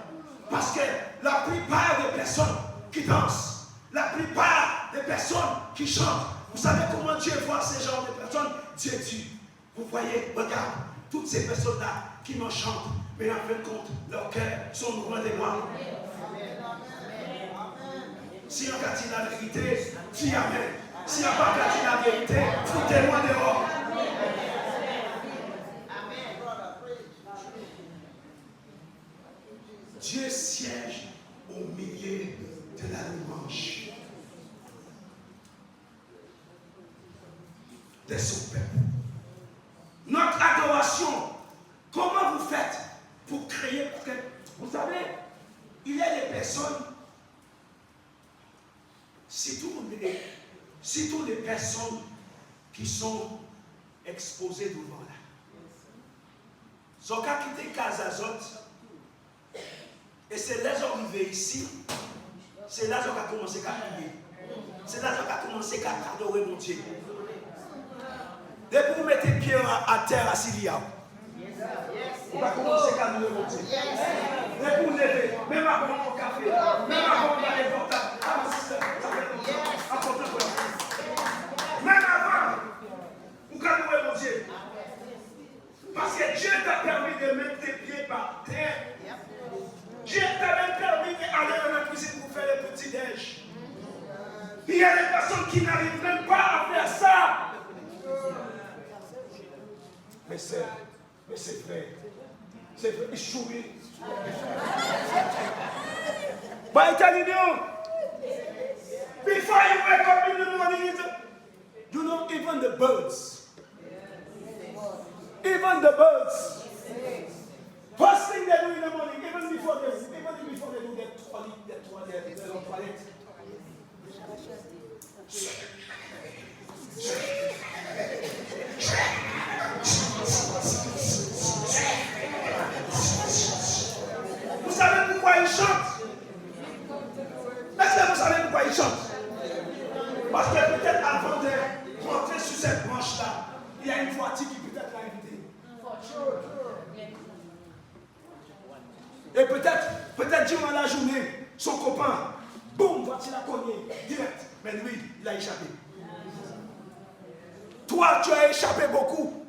Parce que la plupart des personnes qui dansent, la plupart des personnes qui chantent, vous savez comment Dieu voit ces genres de personnes? Dieu dit, vous voyez, regarde, toutes ces personnes-là qui me chantent, mais en fin de compte, leurs cœurs sont loin de moi. Si on a dit la vérité, dis Amen. Si on n'a pas dit la vérité, foutez-moi dehors. Dieu siège au milieu de la louange de son peuple. Notre adoration, comment vous faites pour créer? Parce que, vous savez, il y a des personnes, surtout les personnes qui sont exposées devant là. Son cas quitté Casazot, et c'est là qu'ils sont arrivés ici, c'est là qu'ils ont commencé à prier. C'est là qu'ils ont commencé à adorer mon Dieu. Dès que vous mettez pied à terre à Syria, vous va commencer à adorer mon Dieu. Dès que vous levez, même avant mon café, même avant mon aller portable, même avant, vous adorez mon Dieu. Parce que Dieu t'a permis de mettre tes pieds par terre. Dieu t'a même permis d'aller dans la cuisine pour faire le petit-déj. Il y a des personnes qui n'arrivent même pas à faire ça. Mais c'est vrai. C'est vrai. Il sourit. By telling you, before you wake up in the morning, you know, even the birds, first thing they do in the morning, even before they do their toilet. Vous savez pourquoi ils chantent? Est-ce que vous savez pourquoi ils chantent? Parce que peut-être avant de rentrer sur cette branche-là, il y a une voiture qui peut-être l'a invité. Et peut-être durant la journée, son copain, boum, voiture a cogné, direct. Mais lui, il a échappé. Toi, tu as échappé beaucoup.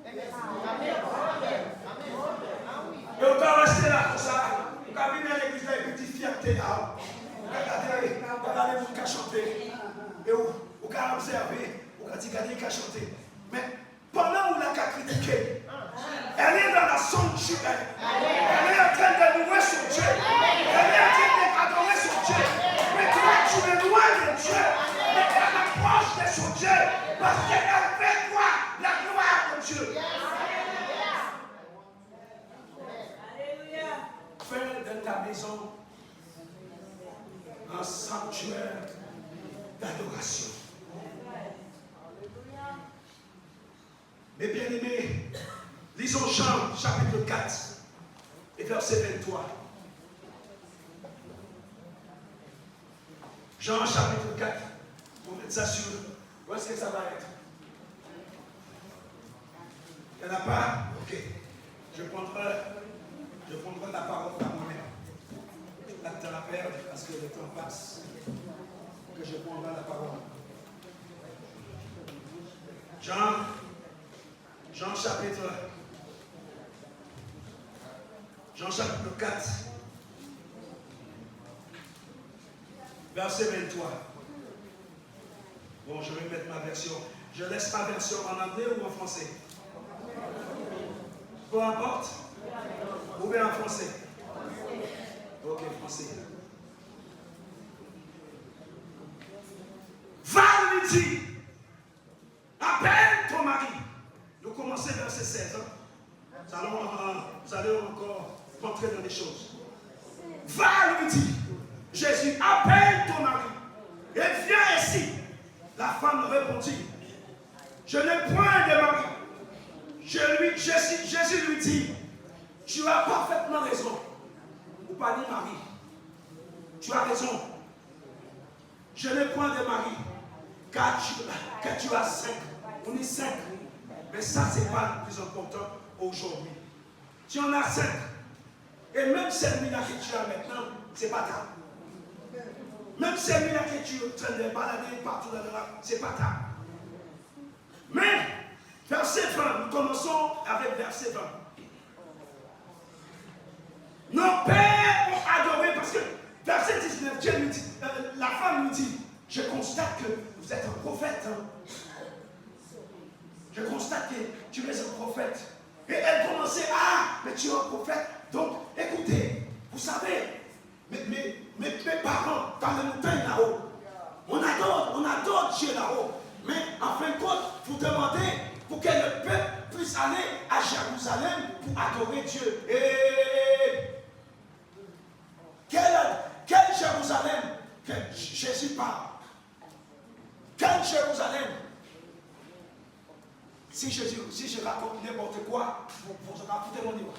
Et on va rester là comme ça. On va venir à l'église avec une petite fierté là. Regardez, vous qu'à chanter. Et on va observer, on va dire, regardez qu'à chanter. Mais pendant où on a qu'à critiquer, elle est dans la sanctuaire. Elle est en train de louer son Dieu. Elle est en train d'adorer son Dieu. Mais toi, tu es loin de Dieu. Mais tu t'approches de son Dieu. Parce qu'elle fait quoi? La gloire de Dieu. Fais de ta maison un sanctuaire d'adoration. Mes bien-aimés, lisons Jean chapitre 4 et verset 23. Jean chapitre 4. On met ça sur. Où est-ce que ça va être? Il n'y en a pas? Ok. Je prendrai la parole à moi-même. Là, tu la perdre parce que le temps passe. Que je prendrai la parole. Jean chapitre 4, verset 23. Bon, je vais mettre ma version. Je laisse ma version en anglais ou en français? Peu importe. Ou bien en français? Ok, français. Va lui dire, appelle ton mari. Nous commençons verset 16. Vous allez encore rentrer dans les choses. Va lui dire, Jésus, appelle ton mari et viens ici. La femme répondit, je n'ai point de mari. Jésus lui dit, tu as parfaitement raison. Ou pas dit mari. Tu as raison. Je n'ai point de mari. Car tu as 5. On est 5. Mais ça, ce n'est pas le plus important aujourd'hui. Tu en as 5. Et même celui-là que tu as maintenant, ce n'est pas grave. Même celui-là que tu es en train de balader partout là-dedans, ce n'est pas grave. Mais, verset 20, nous commençons avec verset 20. Nos pères ont adoré, parce que verset 19, Dieu lui dit, la femme lui dit, je constate que vous êtes un prophète. Hein. Je constate que tu es un prophète. Et elle commençait, mais tu es un prophète. Donc, écoutez, vous savez, mes parents, dans les montagnes là-haut, on adore Dieu là-haut. Mais en fin de compte, vous demandez pour que le peuple puisse aller à Jérusalem pour adorer Dieu. Et quel Jérusalem que Jésus parle? Quel Jérusalem? Si je raconte n'importe quoi, vous racontez mon niveau.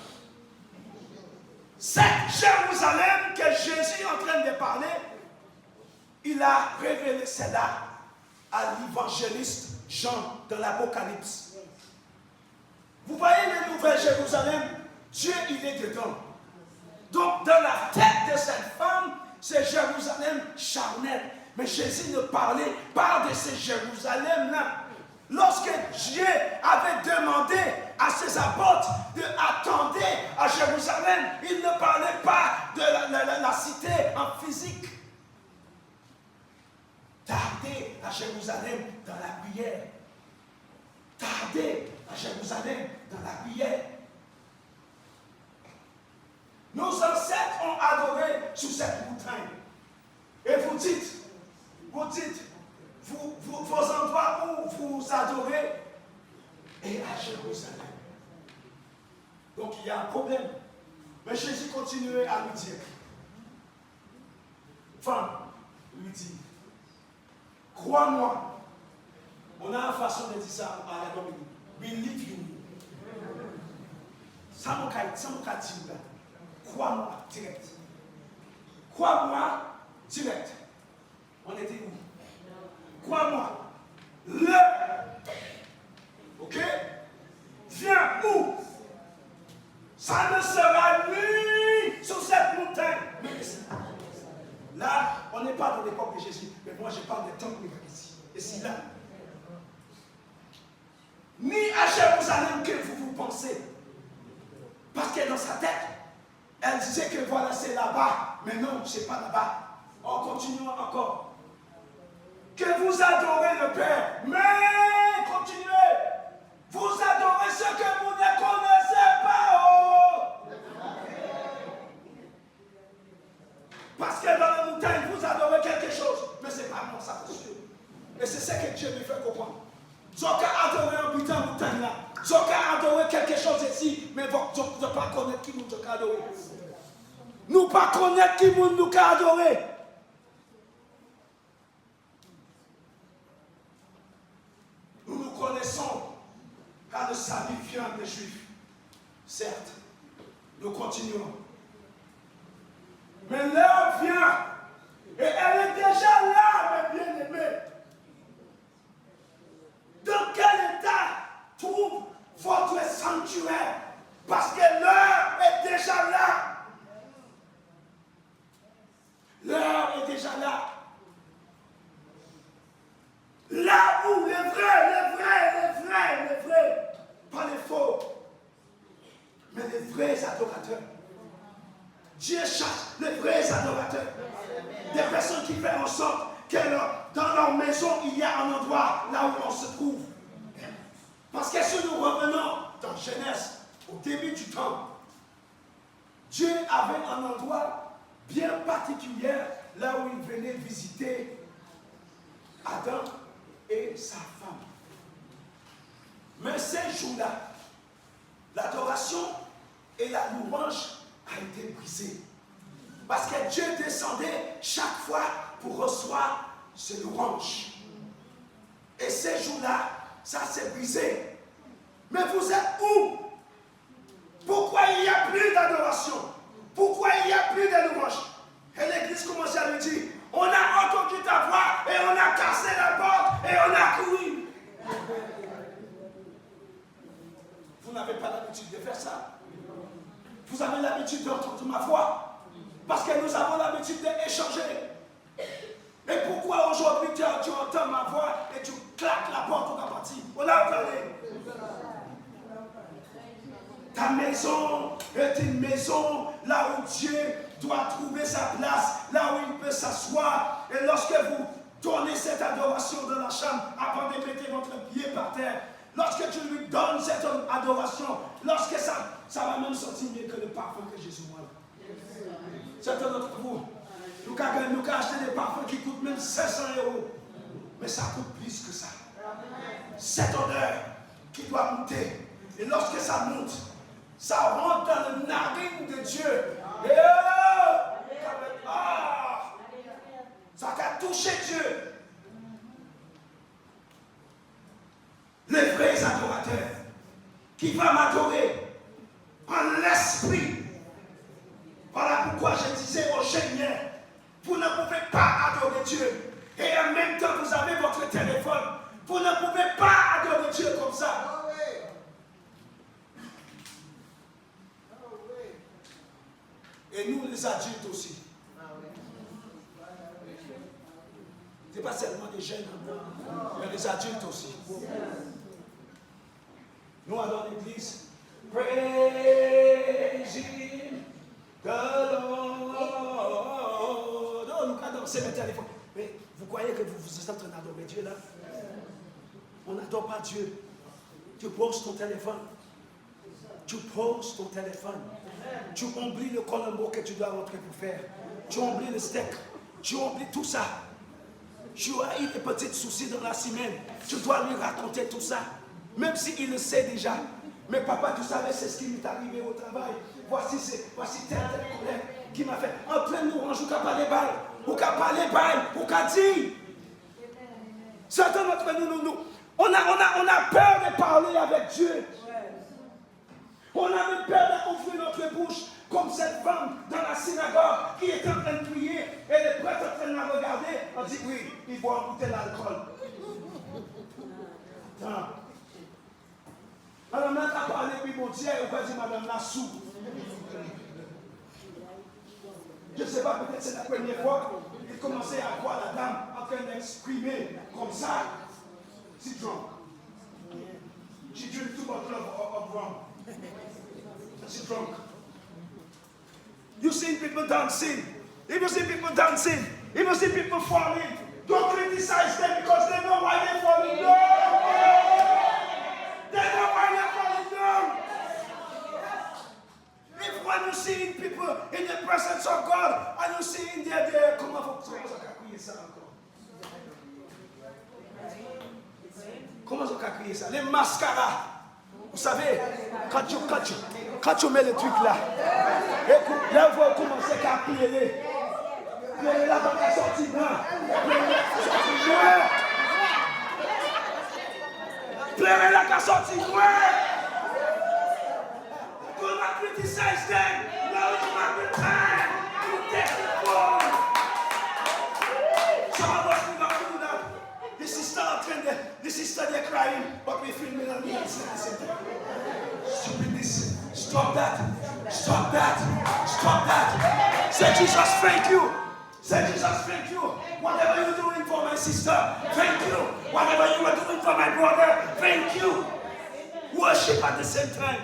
Cette Jérusalem que Jésus est en train de parler, il a révélé cela à l'évangéliste Jean dans l'Apocalypse. Vous voyez les nouvelles Jérusalem, Dieu il est dedans. Donc dans la tête de cette femme, c'est Jérusalem charnel. Mais Jésus ne parlait pas de ce Jérusalem-là. Lorsque Dieu avait demandé à ses apôtres d'attendre à Jérusalem, il ne parlait pas de la cité en physique. Tardez à Jérusalem dans la prière. Tardez à Jérusalem dans la prière. Nos ancêtres ont adoré sur cette montagne. Et vous dites, vos endroits où vous adorez est à Jérusalem. Donc il y a un problème. Mais Jésus continuait à lui dire, femme, lui dit, crois-moi. On a une façon de dire ça à la Dominique. Believe you. Ça m'a dit là. Crois-moi direct. Crois-moi direct. On était où? Crois-moi. Ok? Viens où? Ça ne sera nuit sur cette montagne. Mais là, on n'est pas dans l'époque de Jésus. Mais moi, je parle des temps où il va ici. Et c'est là. Ni à Jérusalem que vous pensez. Parce que dans sa tête, elle disait que voilà, c'est là-bas. Mais non, c'est pas là-bas. On continue encore. Que vous adorez le Père. Mais continuez. Vous adorez ce que vous ne connaissez pas. ne pas connaître qui nous a adoré. Nous pas connaître qui nous a adoré. Nous nous connaissons car le salut vient des Juifs. Certes, nous continuons. Mais l'heure vient et elle est déjà là, mes bien-aimés. Dans quel état trouve votre sanctuaire? Parce que l'heure est déjà là. L'heure est déjà là. Là où les vrais, pas les faux, mais les vrais adorateurs. Dieu cherche les vrais adorateurs. Des personnes qui font en sorte que dans leur maison, il y a un endroit là où on se trouve. Parce que si nous revenons dans Genèse, au début du temps, Dieu avait un endroit bien particulier là où il venait visiter Adam et sa femme. Mais ces jours-là, l'adoration et la louange a été brisée. Parce que Dieu descendait chaque fois pour recevoir ses louanges. Et ces jours-là, ça s'est brisé. Mais vous êtes où? Pourquoi il n'y a plus d'adoration? Pourquoi il n'y a plus de louanges? Et l'église commençait à lui dire, on a entendu ta voix et on a cassé la porte et on a couru. Vous n'avez pas l'habitude de faire ça. Vous avez l'habitude d'entendre ma voix. Parce que nous avons l'habitude d'échanger. Et pourquoi aujourd'hui tu entends ma voix et tu claques la porte au parti? On a parlé. Ta maison est une maison là où Dieu doit trouver sa place, là où il peut s'asseoir. Et lorsque vous donnez cette adoration dans la chambre, avant de mettre votre pied par terre, lorsque tu lui donnes cette adoration, lorsque ça va même sortir mieux que le parfum que Jésus voit. Certains d'entre vous, nous avons acheté des parfums qui coûtent même 500 €. Mais ça coûte plus que ça. Cette odeur qui doit monter. Et lorsque ça monte, ça rentre dans le narine de Dieu. Et ça a touché Dieu. Les vrais adorateurs qui vont m'adorer en l'esprit. Voilà pourquoi je disais aux Seigneur, vous ne pouvez pas adorer Dieu. Et en même temps, vous avez votre téléphone. Vous ne pouvez pas adorer Dieu comme ça. Et nous, les adultes aussi. Ce n'est pas seulement des jeunes, mais les adultes aussi. Nous, dans l'église, praise Him, the Lord. Oh, nous, quand on sait le téléphone. Mais vous croyez que vous êtes en train d'adorer Dieu là? On n'adore pas Dieu. Tu poses ton téléphone. Tu poses ton téléphone. Tu oublies le colombo que tu dois rentrer pour faire. Tu oublies le steak. Tu oublies tout ça. Tu as eu des petits soucis dans la semaine. Tu dois lui raconter tout ça. Même s'il le sait déjà. Mais papa, tu savais, c'est ce qui m'est arrivé au travail. Voici tel collègue qui m'a fait. En plein orange, ou qu'à parler bail. Ou qu'à parler bail. Ou qu'à dire. Certains d'entre nous, on a peur de parler avec Dieu. On a même peur d'ouvrir notre bouche, comme cette femme dans la synagogue qui est en train de prier et les prêtres en train de la regarder. On dit oui, il faut en goûter l'alcool. Attends. Madame n'a parlé, puis mon Dieu, ou quoi dit Madame Nassou. Je ne sais pas, peut-être c'est la première fois qu'il commençait à voir la dame en train d'exprimer comme ça. She's drunk. She drank too much of rum. She's drunk. You see people dancing. If you see people dancing, if you see people falling, don't criticize them because they know why they're falling down. They know why they're falling down. If when you see people in the presence of God and you see in there, comment vous crier ça encore? Comment on peut crier ça? Les mascaras. Vous savez, quand Quand tu mets le truc là, écoute, là, vous commencez à pleurer. Pleurer là, dans la sortie noire. Pleurer là, dans la sortie noire. Do not criticize them. Now is not the time to take the fall. Some of us do not do that. The sister are trending. The sister they're crying, but we feel me on the inside. Stupidness. Stop that. Stop that. Stop that. Say, Jesus, thank you. Say, Jesus, thank you. Whatever you're doing for my sister, thank you. Whatever you are doing for my brother, thank you. Worship at the same time.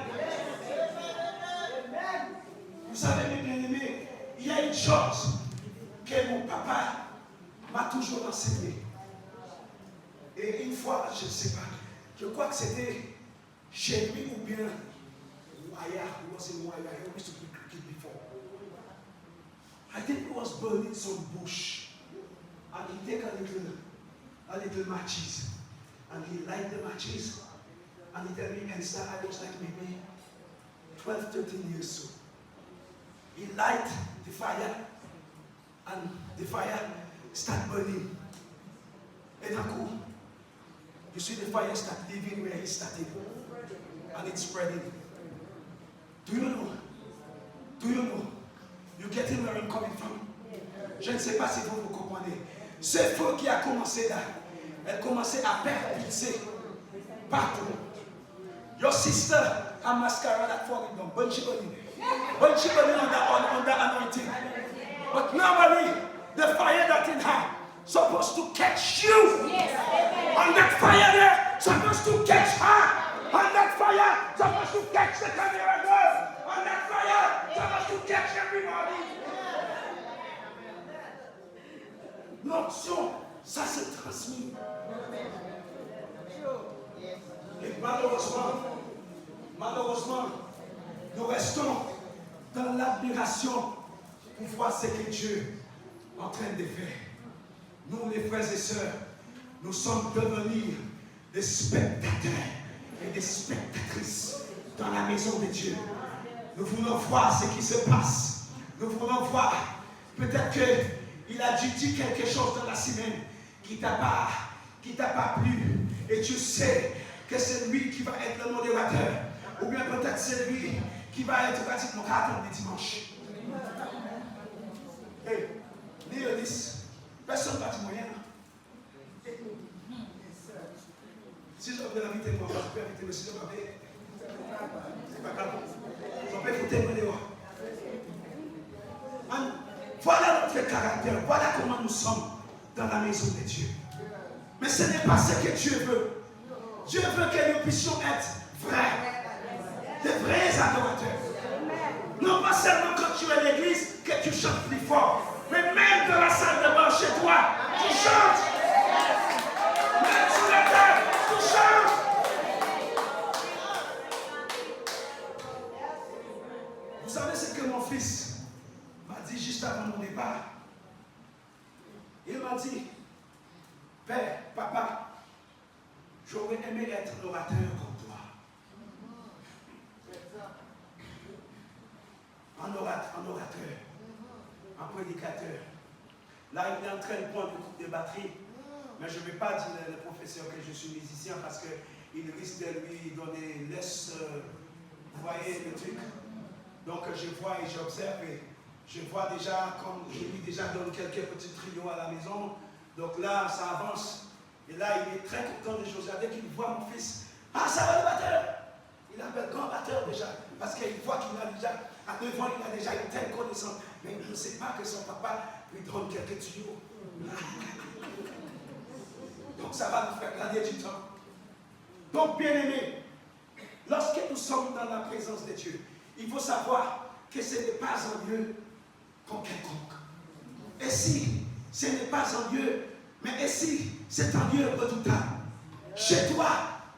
Vous savez, mes bien-aimés, il y a une chose que mon papa m'a toujours enseigné. Et une fois, je ne sais pas, je crois que c'était chez lui ou bien Waya, he was in Waya, he used to play cricket before. I think he was burning some bush, and he take a little matches, and he light the matches, and he tell me, and start, I was like maybe 12, 13 years old. He light the fire, and the fire start burning. And you see the fire start leaving where he started, and it's spreading. Do you know? Do you know? You getting where I'm coming from? Je ne sais pas si vous comprenez. Ce feu qui a commencé là, elle commençait à perpulser partout. Your sister a mascara that falling down. Bunch of on the anointing. But normally, the fire that in her supposed to catch you. And that fire there supposed to catch her. And that fire supposed to catch the camera girl. And that fire supposed to catch everybody. L'onction, ça se transmet. Et malheureusement, nous restons dans l'admiration pour voir ce que Dieu est en train de faire. Nous, les frères et sœurs, nous sommes devenus des spectateurs et des spectatrices dans la maison de Dieu. Nous voulons voir ce qui se passe. Nous voulons voir. Peut-être qu'il a dit quelque chose dans la semaine qui t'a pas plu. Et tu sais que c'est lui qui va être le modérateur. Ou bien peut-être c'est lui qui va être pratiquement carton le dimanche. Hey, lire 10. Personne ne va te moyen. Si j'avais l'invité, moi, je peux inviter, mais si je m'avais. C'est pas grave. Je peux écouter mon dehors. Voilà notre caractère. Voilà comment nous sommes dans la maison de Dieu. Mais ce n'est pas ce que Dieu veut. Dieu veut que nous puissions être vrais. Des vrais adorateurs. Non pas seulement quand tu es à l'église que tu chantes plus fort. Mais même dans la salle de bain chez toi, tu chantes. Même sur la terre, tu chantes. Vous savez ce que mon fils m'a dit juste avant mon départ? Il m'a dit, Père, papa, j'aurais aimé être orateur comme toi. Un orateur, un prédicateur. Là, il est en train de prendre une coupe de batterie. Mais je ne vais pas dire au professeur que je suis musicien parce qu'il risque de lui donner laisse. Vous voyez le truc? Donc je vois et j'observe et je vois déjà, comme je lui déjà donne quelques petits trios à la maison. Donc là, ça avance. Et là, il est très content de choses. Dès qu'il voit mon fils, ah, ça va le batteur! Il appelle grand batteur déjà. Parce qu'il voit qu'il a déjà, à 9 ans, il a déjà une telle connaissance. Mais il ne sait pas que son papa lui donne quelques tuyaux. Donc ça va nous faire gagner du temps. Donc, bien aimé, lorsque nous sommes dans la présence de Dieu, il faut savoir que ce n'est pas un lieu comme quelconque. Et si ce n'est pas un lieu, mais ici, c'est un lieu redoutable. Chez toi,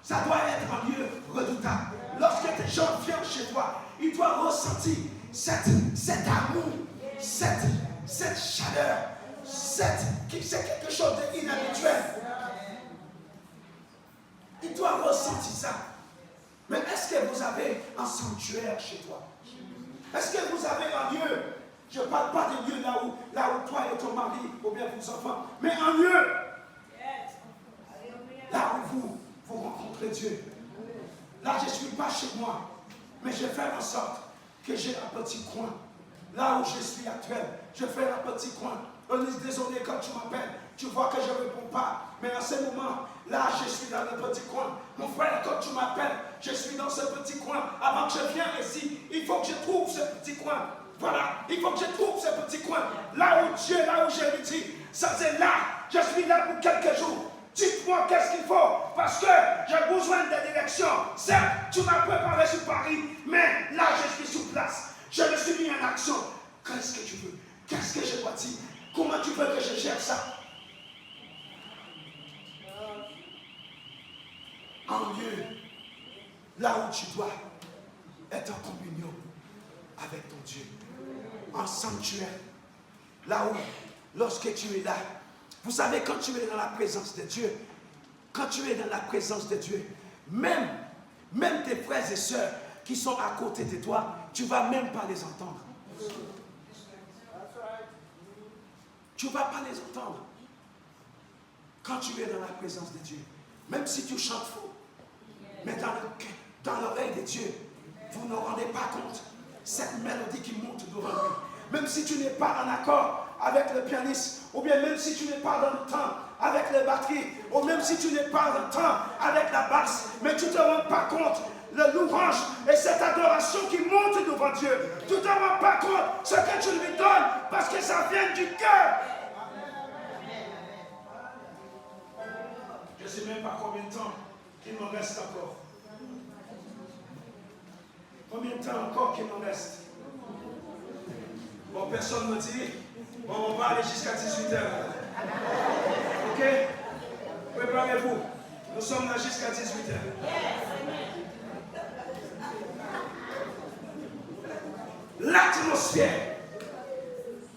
ça doit être un lieu redoutable. Lorsque des gens viennent chez toi, ils doivent ressentir cet amour, cette chaleur, c'est quelque chose d'inhabituel. Ils doivent ressentir ça. Mais est-ce que vous avez un sanctuaire chez toi? Est-ce que vous avez un lieu? Je ne parle pas de lieu là où toi et ton mari, ou bien vos enfants, mais un lieu là où vous rencontrez Dieu. Là, je ne suis pas chez moi, mais je fais en sorte que j'ai un petit coin. Là où je suis actuel, je fais un petit coin. On est désolé quand tu m'appelles, tu vois que je ne réponds pas. Mais en ce moment, là, je suis dans le petit coin. Mon frère, quand tu m'appelles, je suis dans ce petit coin. Avant que je vienne ici, il faut que je trouve ce petit coin. Voilà, il faut que je trouve ce petit coin. Là où Dieu, là où je lui dis, ça c'est là, je suis là pour quelques jours. Dites-moi qu'est-ce qu'il faut, parce que j'ai besoin de direction. Certes, tu m'as préparé sur Paris, mais là, je suis sur place. Je me suis mis en action. Qu'est-ce que tu veux? Qu'est-ce que je dois dire? Comment tu veux que je gère ça? En lieu, là où tu dois être en communion avec ton Dieu. En sanctuaire. Là où, lorsque tu es là, vous savez, quand tu es dans la présence de Dieu, quand tu es dans la présence de Dieu, même tes frères et sœurs qui sont à côté de toi, tu ne vas même pas les entendre. Tu ne vas pas les entendre. Quand tu es dans la présence de Dieu, même si tu chantes faux, mais dans l'oreille de Dieu, vous ne rendez pas compte cette mélodie qui monte devant lui. Même si tu n'es pas en accord avec le pianiste, ou bien même si tu n'es pas dans le temps avec les batteries, ou même si tu n'es pas dans le temps avec la basse, mais tu ne te rends pas compte le louange et cette adoration qui monte devant Dieu. Tu ne te rends pas compte ce que tu lui donnes parce que ça vient du cœur. Je ne sais même pas combien de temps il m'en reste encore. Combien de temps encore qu'il m'en reste? Bon, personne ne me dit. Bon, on va aller jusqu'à 18h. Ok? Préparez-vous. Nous sommes là jusqu'à 18h. L'atmosphère.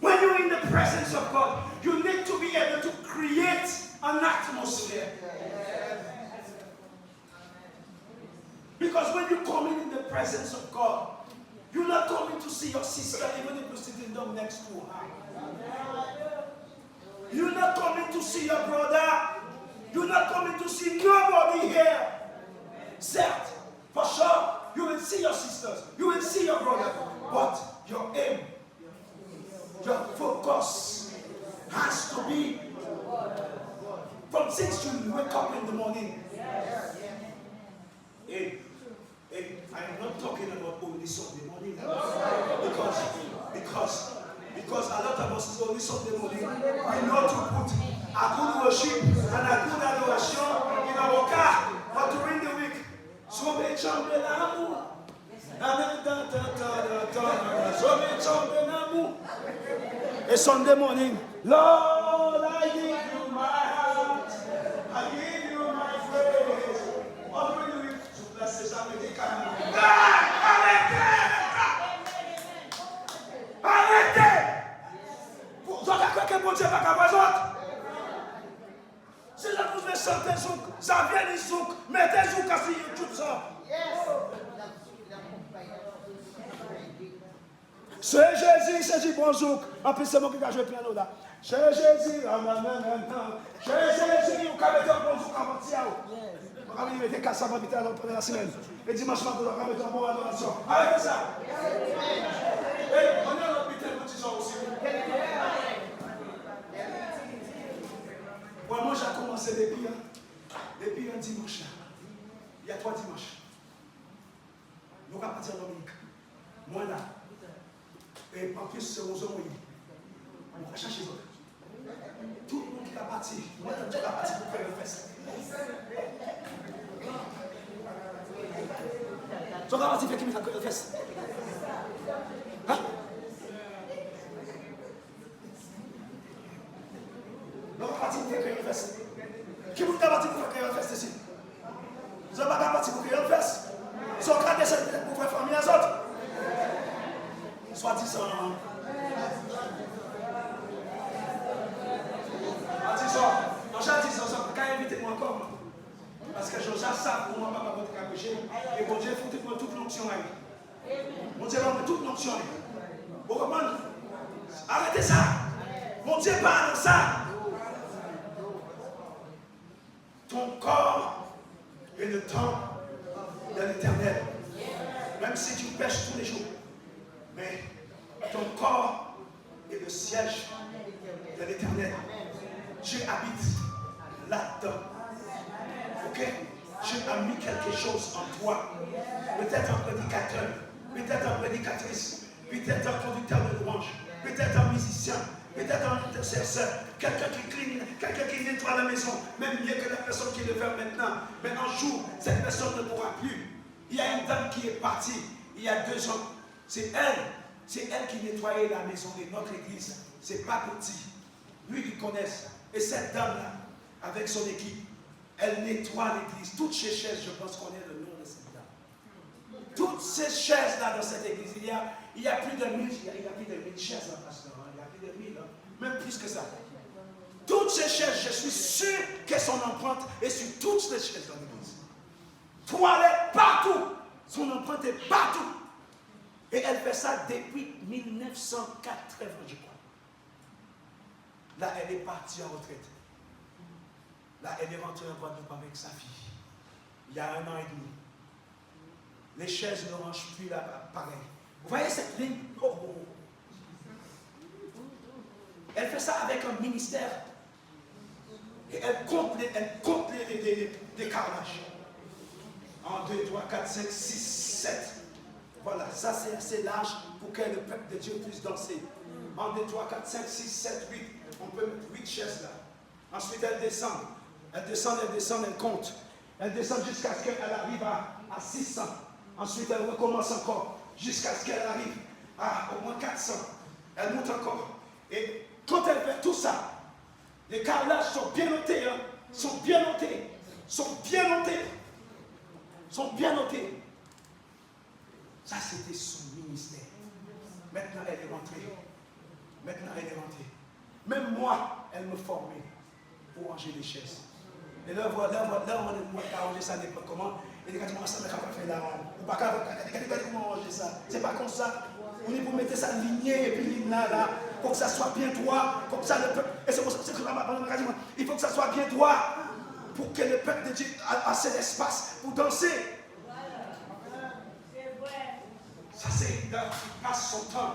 When you're in the presence of God, you need to be able to create an atmosphere. Because when you come in the presence of God, you're not coming to see your sister even if you're sitting down next to her. You're not coming to see your brother. You're not coming to see nobody here. Certes, for sure, you will see your sisters. You will see your brother. But your aim, your focus has to be from 6 you wake up in the morning. I am not talking about only Sunday morning. Because a lot of us only Sunday morning, we know to put a good worship and a good adoration in our car. But during the week, so many champions a Sunday morning, Lord, I give you my heart, I give you my praise. But during the week, to bless the Sabbath, arrêtez! Vous avez quoi que bon Dieu va qu'à vous autres? Si je pouvais chanter zouk, ça vient du zouk, mettez zouk à sur YouTube ça. C'est Jésus, c'est du bon zouk. En plus, c'est moi qui ai joué le piano là. C'est Jésus, c'est Jésus, vous avez un bon zouk avant-hier. Vous avez mis des casses à m'habiter pendant la semaine. Et dimanche matin, vous avez mis un bon adoration. Arrêtez ça. On est dans le putain de petits gens aussi. Moi, j'ai commencé depuis un dimanche. Il y a 3 dimanches. Nous allons partir en Dominique. Moi là. Et en plus, c'est aux hommes. On va chercher les autres. Tout le monde qui va partir. Moi, tout va partir pour faire le fest. Tu vas partir pour faire le fest. Hein? On va partir pour faire le fest. Qui vous a parti pour faire le fest ici? Vous n'avez pas parti pour faire le fest. Ils ont gardé cette tête pour faire famille aux autres. Soit disant. Quand j'ai dit ça, quand invitez-moi encore. Parce que Joseph ça pour moi, pas votre capuche. péché. Et bon Dieu, il faut que toute l'onction aille. Mon Dieu, va toute l'onction aille. Vous comprenez? Arrêtez ça. Mon Dieu parle de ça. Ton corps est le temple de l'Éternel. Même si tu pêches tous les jours. Mais ton corps est le siège de l'Éternel. Dieu habite là-dedans. Ok? Dieu a mis quelque chose en toi. Peut-être un prédicateur, peut-être un prédicatrice, peut-être un conducteur de louange, peut-être un musicien, peut-être un intercesseur, quelqu'un qui clean, quelqu'un qui nettoie la maison, même mieux que la personne qui le fait maintenant. Mais un jour, cette personne ne pourra plus. Il y a une dame qui est partie il y a 2 ans. C'est elle qui nettoyait la maison de notre église. C'est pas petit. Lui, ils connaissent. Et cette dame-là, avec son équipe, elle nettoie l'église. Toutes ces chaises, je pense qu'on est le nom de cette dame. Toutes ces chaises-là dans cette église, il y a plus de 1000, il y a plus de 1000 chaises là, pasteur. Il y a plus de 1000, même plus que ça. Toutes ces chaises, je suis sûr que son empreinte est sur toutes les chaises dans l'église. Toilettes partout. Son empreinte est partout. Et elle fait ça depuis 1980, je crois. Là, elle est partie en retraite. Là, elle est rentrée en Guadeloupe avec sa fille. Il y a 1 an et demi. Les chaises ne rangent plus là, pareil. Vous voyez cette ligne? Elle fait ça avec un ministère. Et elle compte les carrelages. 1, 2, 3, 4, 5, 6, 7. Voilà, ça c'est assez large pour que le peuple de Dieu puisse danser. 1, 2, 3, 4, 5, 6, 7, 8. On peut mettre 8 chaises là. Ensuite, elle descend. Elle descend, elle compte. Elle descend jusqu'à ce qu'elle arrive à 600. Ensuite, elle recommence encore jusqu'à ce qu'elle arrive à au moins 400. Elle monte encore. Et quand elle fait tout ça, les carrelages sont bien notés. Hein, sont bien notés. Sont bien notés. Sont bien notés. Ça, c'était son ministère. Maintenant, elle est rentrée. Même moi, elle me formait pour ranger les chaises. Et là, on a rangé ça n'importe comment. Et les gars, ça ne va pas faire là. Ou pas comment ranger ça. C'est pas comme ça. On est pour mettre ça lignée et puis ligne là, pour que ça soit bien droit, comme ça le peuple. Et c'est pour ça que il faut que ça soit bien droit pour que le peuple de Dieu a assez d'espace pour danser. Ça, c'est une dame qui passe son temps.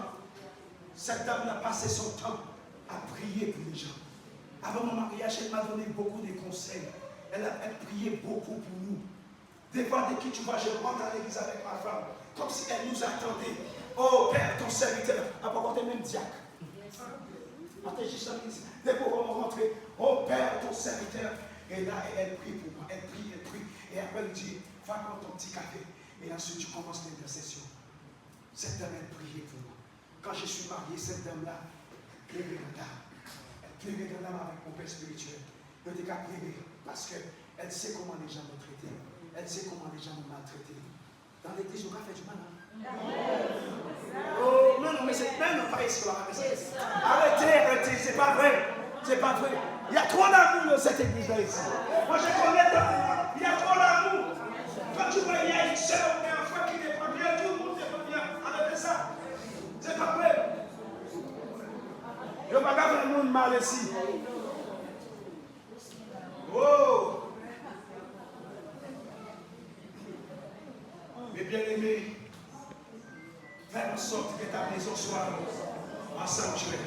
Cette dame a passé son temps à prier pour les gens. Avant mon mariage, elle m'a donné beaucoup de conseils. Elle priait beaucoup pour nous. Des fois, dès que tu vois, je rentre à l'église avec ma femme, comme si elle nous attendait. Oh Père, ton serviteur, à porter même diacre. Dès qu'on va rentrer, oh Père, ton serviteur. Et là, elle prie pour moi. Elle prie. Et après, elle dit, va prendre ton petit café. Et ensuite, tu commences l'intercession. Cette dame, elle priait pour moi. Quand je suis marié, cette dame-là, elle plairait dans l'âme. Elle plairait dans l'âme avec mon père spirituel. Elle dit qu'elle plairait parce qu'elle sait comment les gens m'ont traité. Elle sait comment les gens m'ont maltraité. Dans l'église, on a fait du mal. Oh, non, mais c'est même pas ici qu'on a fait ça. Arrêtez, c'est pas vrai. C'est pas vrai. Il y a trop d'amour dans cette église-là ici. Moi, je connais l'amour. Il y a trop d'amour. Quand tu vois, il y a une soeur ou un frère qui n'est pas bien, tout le monde n'est pas bien. Arrêtez ça. C'est pas vrai. Il n'y a pas faire le monde mal ici. Oh! Mes bien-aimés, fais en sorte que ta maison soit un sanctuaire.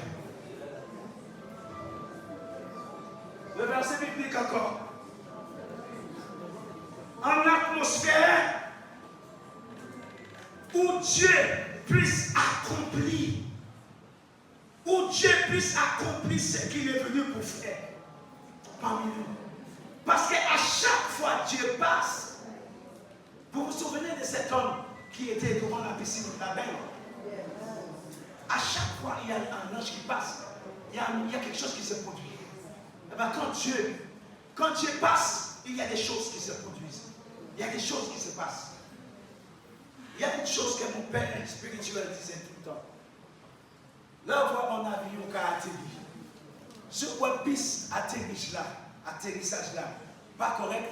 Le verset biblique encore. En atmosphère où Dieu puisse accomplir. Où Dieu puisse accomplir ce qu'il est venu pour faire parmi nous. Parce qu'à chaque fois Dieu passe. Vous vous souvenez de cet homme qui était devant la piscine de la baigne? À chaque fois il y a un ange qui passe. Il y a quelque chose qui se produit. Et bien, quand Dieu passe, il y a des choses qui se produisent. Il y a des choses qui se passent. Il y a une chose que mon père spirituel disait tout le temps. Là, on voit mon avion qui a atterri. Sur une piste atterrissage là, pas correct,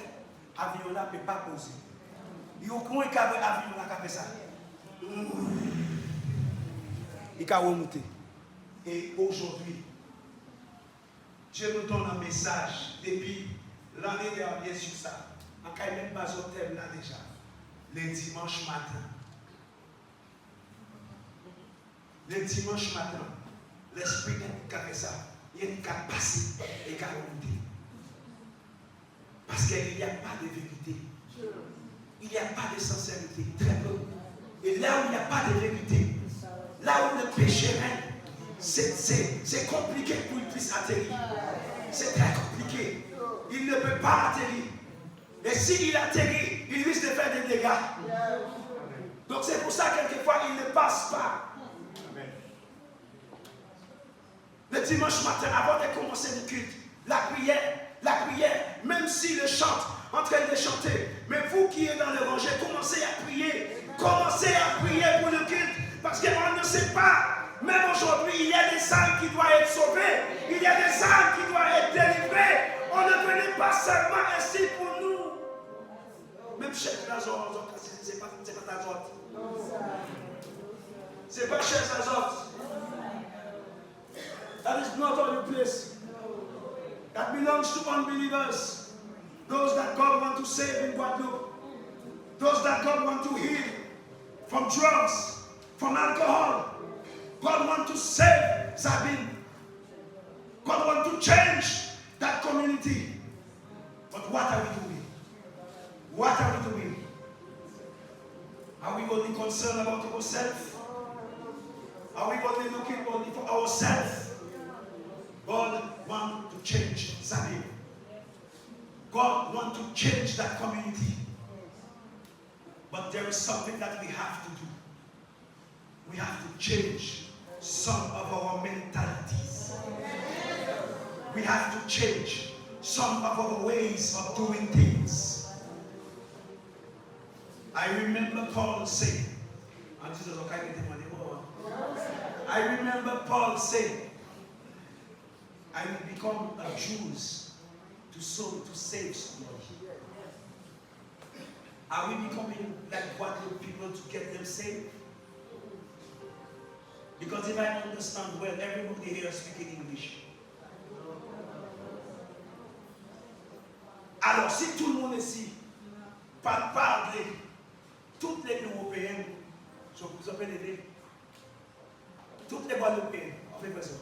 l'avion là ne peut pas poser. Il y a un câble avion qui a fait ça. Il a remonté. Et aujourd'hui, Dieu nous donne un message depuis l'année dernière sur ça. On n'a même pas au thème là déjà. Les dimanches matin. Les dimanches matin, l'esprit qui a fait ça, il y a une capacité et qui a remonté. Parce qu'il n'y a pas de vérité. Il n'y a pas de sincérité. Très peu. Et là où il n'y a pas de vérité, là où le péché règne, c'est compliqué pour qu'il puisse atterrir. C'est très compliqué. Il ne peut pas atterrir. Et s'il atterrit, il risque de faire des dégâts. Donc c'est pour ça quelquefois il ne passe pas. Le dimanche matin, avant de commencer le culte, la prière, même s'il chante, en train de chanter, mais vous qui êtes dans le rangée, commencez à prier pour le culte, parce qu'on ne sait pas. Même aujourd'hui, il y a des âmes qui doivent être sauvées, il y a des âmes qui doivent être délivrées. On ne venait pas seulement ainsi pour nous. Même chez Lazare, c'est pas ta sorte. C'est pas chez Lazare. That is not our place. That belongs to unbelievers. Those that God wants to save in Guadeloupe. Those that God wants to heal from drugs, from alcohol. God wants to save Sabine. God wants to change that community. But what are we doing? What are we doing? Are we only concerned about ourselves? Are we only looking only for ourselves? God wants to change Sabine. God wants to change that community. But there is something that we have to do. We have to change some of our mentalities. We have to change some of our ways of doing things. I remember Paul saying, I will become a Jew to save somebody. Are we becoming like Guadeloupe people to get them saved? Because if I understand well, everybody here is speaking English. Alors, si tout le monde ici parle toutes les Européennes, je vous appelle les toutes les Guadeloupéennes, en fait besoin.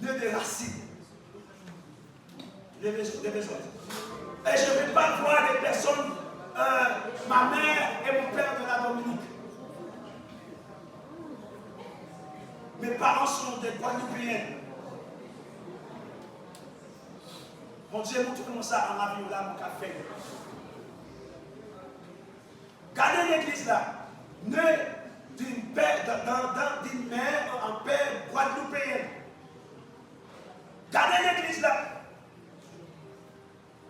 Les racines. Les besoins. Et je ne vais pas voir des personnes, ma mère et mon père de la Dominique. Mes parents sont des Guadeloupéens. Mon Dieu, nous trouvons ça en avion là, mon café. Gardez l'église là, née d'une mère en père guadeloupéenne. Gardez l'église là.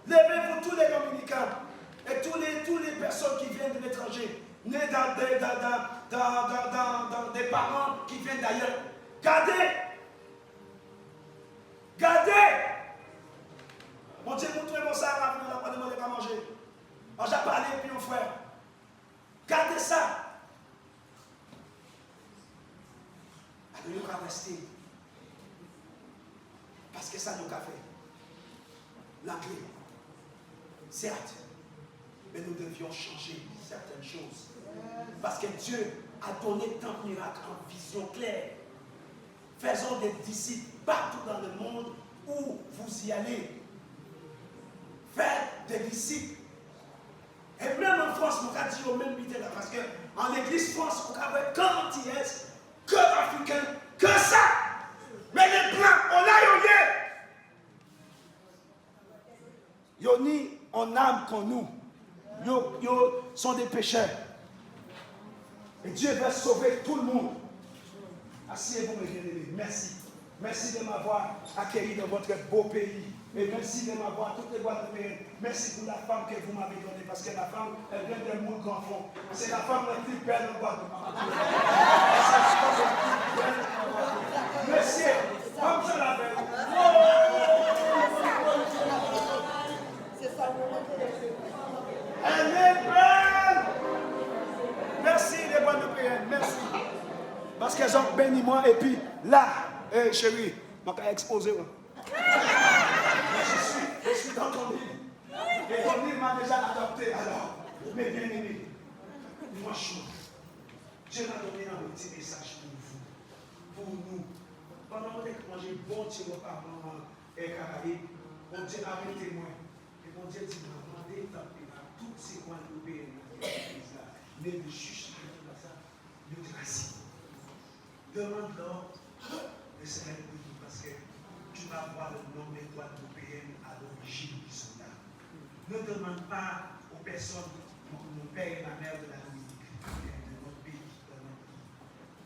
Levez-vous tous les dominicains et toutes les personnes qui viennent de l'étranger, nées dans des parents qui viennent d'ailleurs. Gardez. Mon Dieu, montrez-moi ça à la fin, on ne demande pas manger. On j'ai parlé puis mon frère. Gardez ça. Alors, nous allons rester. Parce que ça nous a fait. L'anglais. Certes. Mais nous devions changer certaines choses. Parce que Dieu a donné tant de miracles en vision claire. Faisons des disciples partout dans le monde où vous y allez. Faites des disciples. Et même en France, on a dit au même idée là, parce qu'en l'église France, on avait que antillaises, que africains, que ça. Mais les blancs, on a yo ni en âme comme nous. Yo sont des pécheurs. Et Dieu va sauver tout le monde. Asseyez-vous, mes bien-aimés. Merci. Merci de m'avoir accueilli dans votre beau pays. Et merci de m'avoir toutes les Guadeloupéennes. Merci pour la femme que vous m'avez donnée. Parce que la femme, elle vient d'un monde grand fond. C'est la femme la plus belle en Guadeloupe. Merci. Comme je l'appelle. Elle est belle. Parce qu'ils ont béni moi et puis là, chérie, je vais exposer. Je suis dans ton lit. Et ton lit m'a déjà adopté. Alors, mes bien-aimés, franchement, Dieu m'a donné un petit message pour vous, pour nous. Pendant que vous mangez bon petit repas et Caraïbes, mon Dieu arrêtez-moi. Et mon Dieu dit, demandez à toutes ces coins de pays, mais le juge qui est là, le grâce. Demande-leur de se mettre parce que tu vas voir le nom des Guadeloupéennes à l'origine qui sont là. Ne demande pas aux personnes, mon père et ma mère de la Dominique, de notre pays,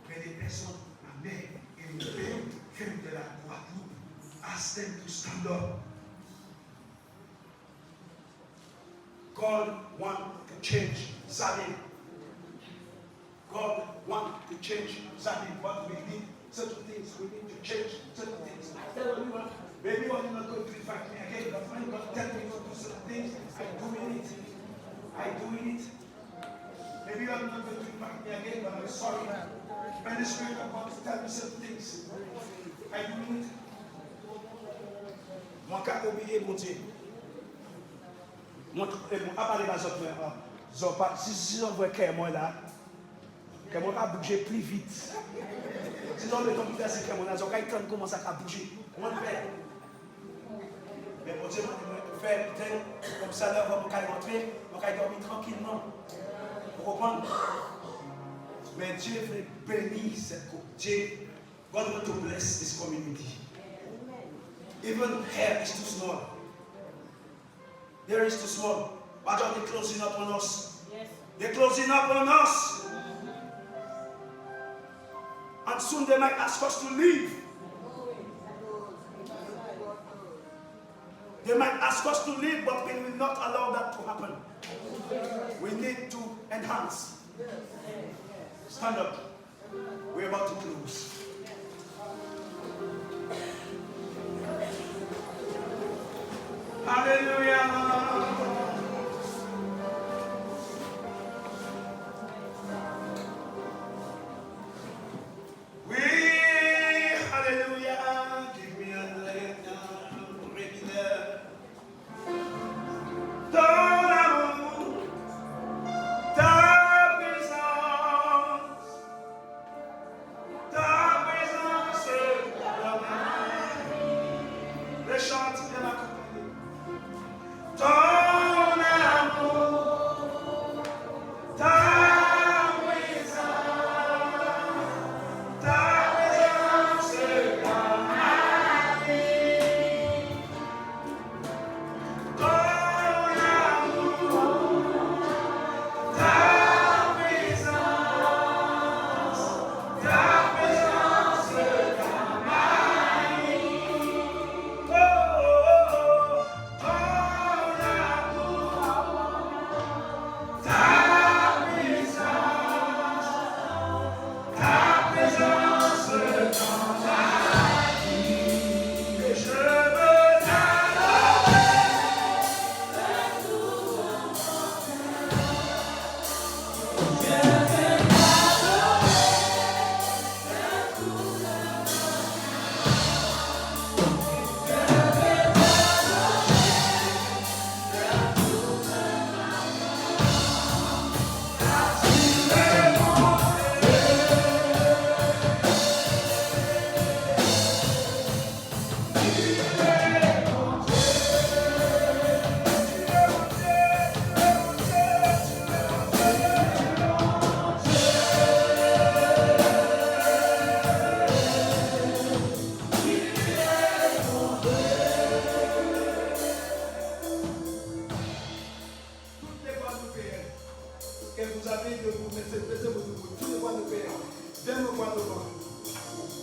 mais les personnes, ma mère et mon père, viennent de la Guadeloupe. Ask them to stand up. God wants to change Sabine. God wants to change Sabine, but we need certain things. We need to change certain things. I tell everyone, maybe you're not going to invite me again, but when God tells me to do certain things, I'm doing it. Maybe you're not going to invite me again, but I'm sorry. When the Spirit of God tells me certain things, I'm doing it. Mon cas oublié, mon Dieu. Si on voit que moi là, que moi va bouger plus vite. Sinon, le temps de faire, c'est que mon agent commence à bouger. Moi, mais mon Dieu, je vais faire comme ça, là, on va rentrer, on va dormir tranquillement. Vous comprenez? Mais Dieu veut bénir cette coupe. Dieu, God wants to bless this community. Even here is too small. There is too small. But they're closing up on us. Yes. They're closing up on us. And soon they might ask us to leave. They might ask us to leave, but we will not allow that to happen. We need to enhance. Stand up. We're about to close. Hallelujah.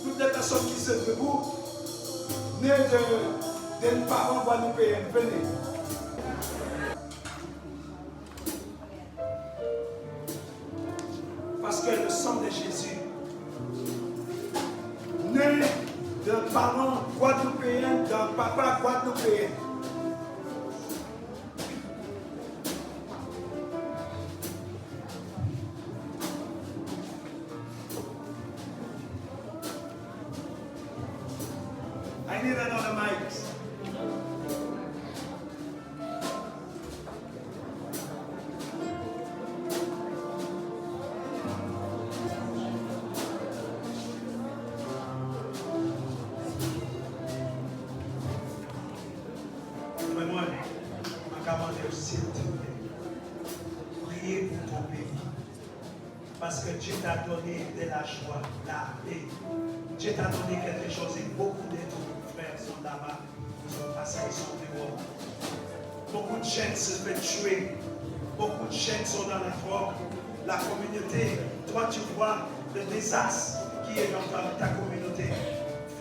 Toutes les personnes qui se debout, nées d'un parent guadeloupéen, venez. Parce que le sang de Jésus, né d'un parent guadeloupéen, d'un papa guadeloupéen, I need another mic. Mais moi, je vais s'il te plaît, priez pour ton pays. Parce que Dieu t'a donné de la joie, la paix. Dieu t'a donné quelque chose et beaucoup de tes frères sont là-bas. Ils sont passés, ils sont dehors. Beaucoup de jeunes se font tuer. Beaucoup de jeunes sont dans la drogue. La communauté, toi tu vois le désastre qui est dans ta communauté.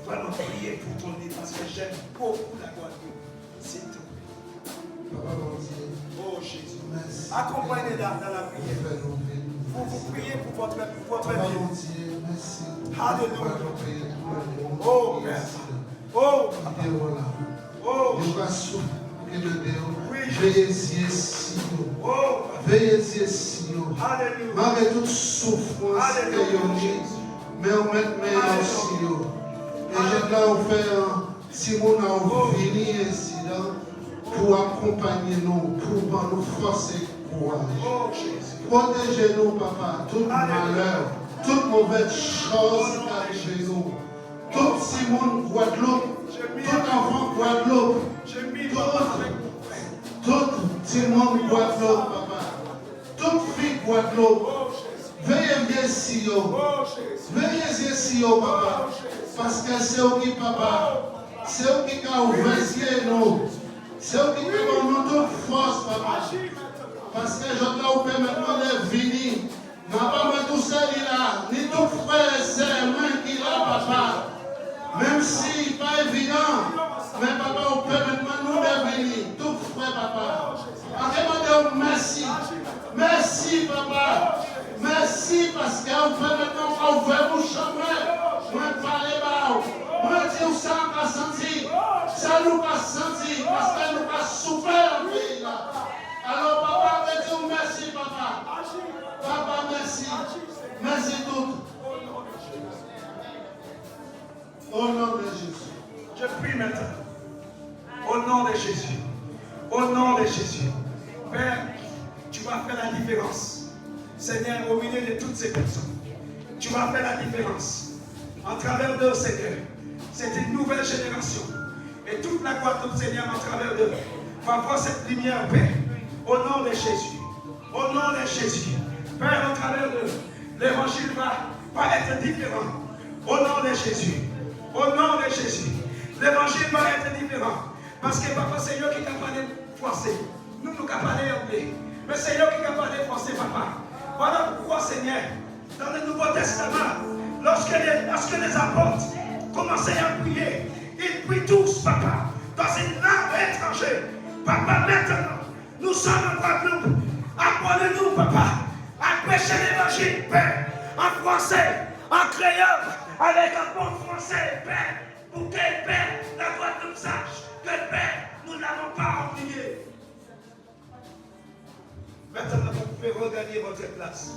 Vraiment prier pour ton lit parce que j'aime beaucoup la Guadeloupe. S'il te plaît. Papa mon Dieu. Oh Jésus. Merci. Accompagnez-la dans la prière. Vous priez pour votre Papa vie. mon Dieu, merci. Alléluia. Oh Père. Oh Papa. Oh. Je vais souffrir que le Dieu. Oui. Veillez ici. Oh. Veillez ici. Alléluia. Malgré toute souffrance que Alléluia. mais on met mes aussi. Et je dois vous faire si mon a venu ici pour accompagner nous, pour nous forcer courage. Oh Jésus. Protégez-nous, papa, tout malheur, toute mauvaise chose qui arrive nous. Tout Simon Guadeloupe, tout enfant Guadeloupe, tout Simon Guadeloupe, papa, toute fille Guadeloupe. Veillez bien si veillez ici, papa, parce que c'est eux qui, papa, c'est eux qui ont ouvert nous, c'est eux qui ont nous toute force, papa. Parce que je dois vous permettre de venir. Ma pas tout seul là, ni tout frère et sœur, même qui là, papa. Même si pas évident, mais papa, vous permettez nous de venir. Tout frère, papa. En merci. Merci, papa. Merci parce que vous permettez nous ouvrir vos chemins. Moi, parler bas. Moi, dire ça, on va sentir. Ça nous va sentir parce que nous va souffrir en pays là. Alors, papa, je dis merci, papa. Papa, merci. Merci tout. Au nom de Jésus. Je prie maintenant. Au nom de Jésus. Au nom de Jésus. Père, tu vas faire la différence. Seigneur, au milieu de toutes ces personnes. Tu vas faire la différence. En travers d'eux, Seigneur. C'est une nouvelle génération. Et toute la Guadeloupe, Seigneur, en travers d'eux, va voir cette lumière, Père. Au nom de Jésus. Au nom de Jésus. Père, au travers d'eux, l'évangile va être différent. Au nom de Jésus. Au nom de Jésus. L'évangile va être différent. Parce que papa, c'est lui qui est capable de forcer. Nous capables d'appeler. Mais c'est lui qui est capable de forcer, papa. Voilà pourquoi, Seigneur, dans le Nouveau Testament, lorsque les apôtres commençaient à prier, ils prient tous, papa, dans une langue étrangère. Papa, maintenant, nous sommes en Guadeloupe. Apprenez-nous, papa, à prêcher l'évangile, Père, en français, en créole, avec un bon français, Père, pour que, Père, la Guadeloupe sache que, Père, nous n'avons pas oublié. Maintenant, vous pouvez regagner votre place.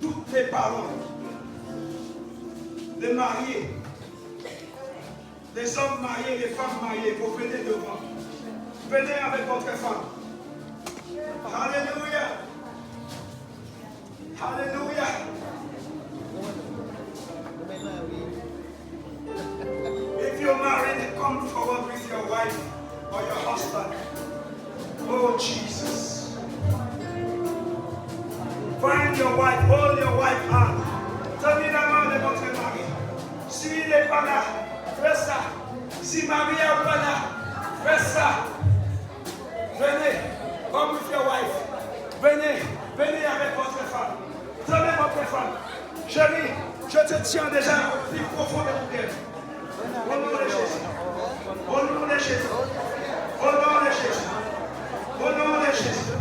Toutes les parents, les mariés, les hommes mariés, les femmes mariées, vous venez devant. Venez avec votre femme. Alléluia. Alléluia. If you're married, come forward with your wife or your husband. Oh, Jesus. Find your wife, hold your wife hand. Tenez la main de votre mari. S'il n'est pas là, fais ça. Si Marie n'est pas là, fais ça. Venez, come with your wife. Venez, venez avec votre femme. Tenez votre femme. Chérie, je te tiens déjà au plus profond de mon cœur. Au nom de Jésus. Au nom de Jésus. Au nom de Jésus. Au nom de Jésus.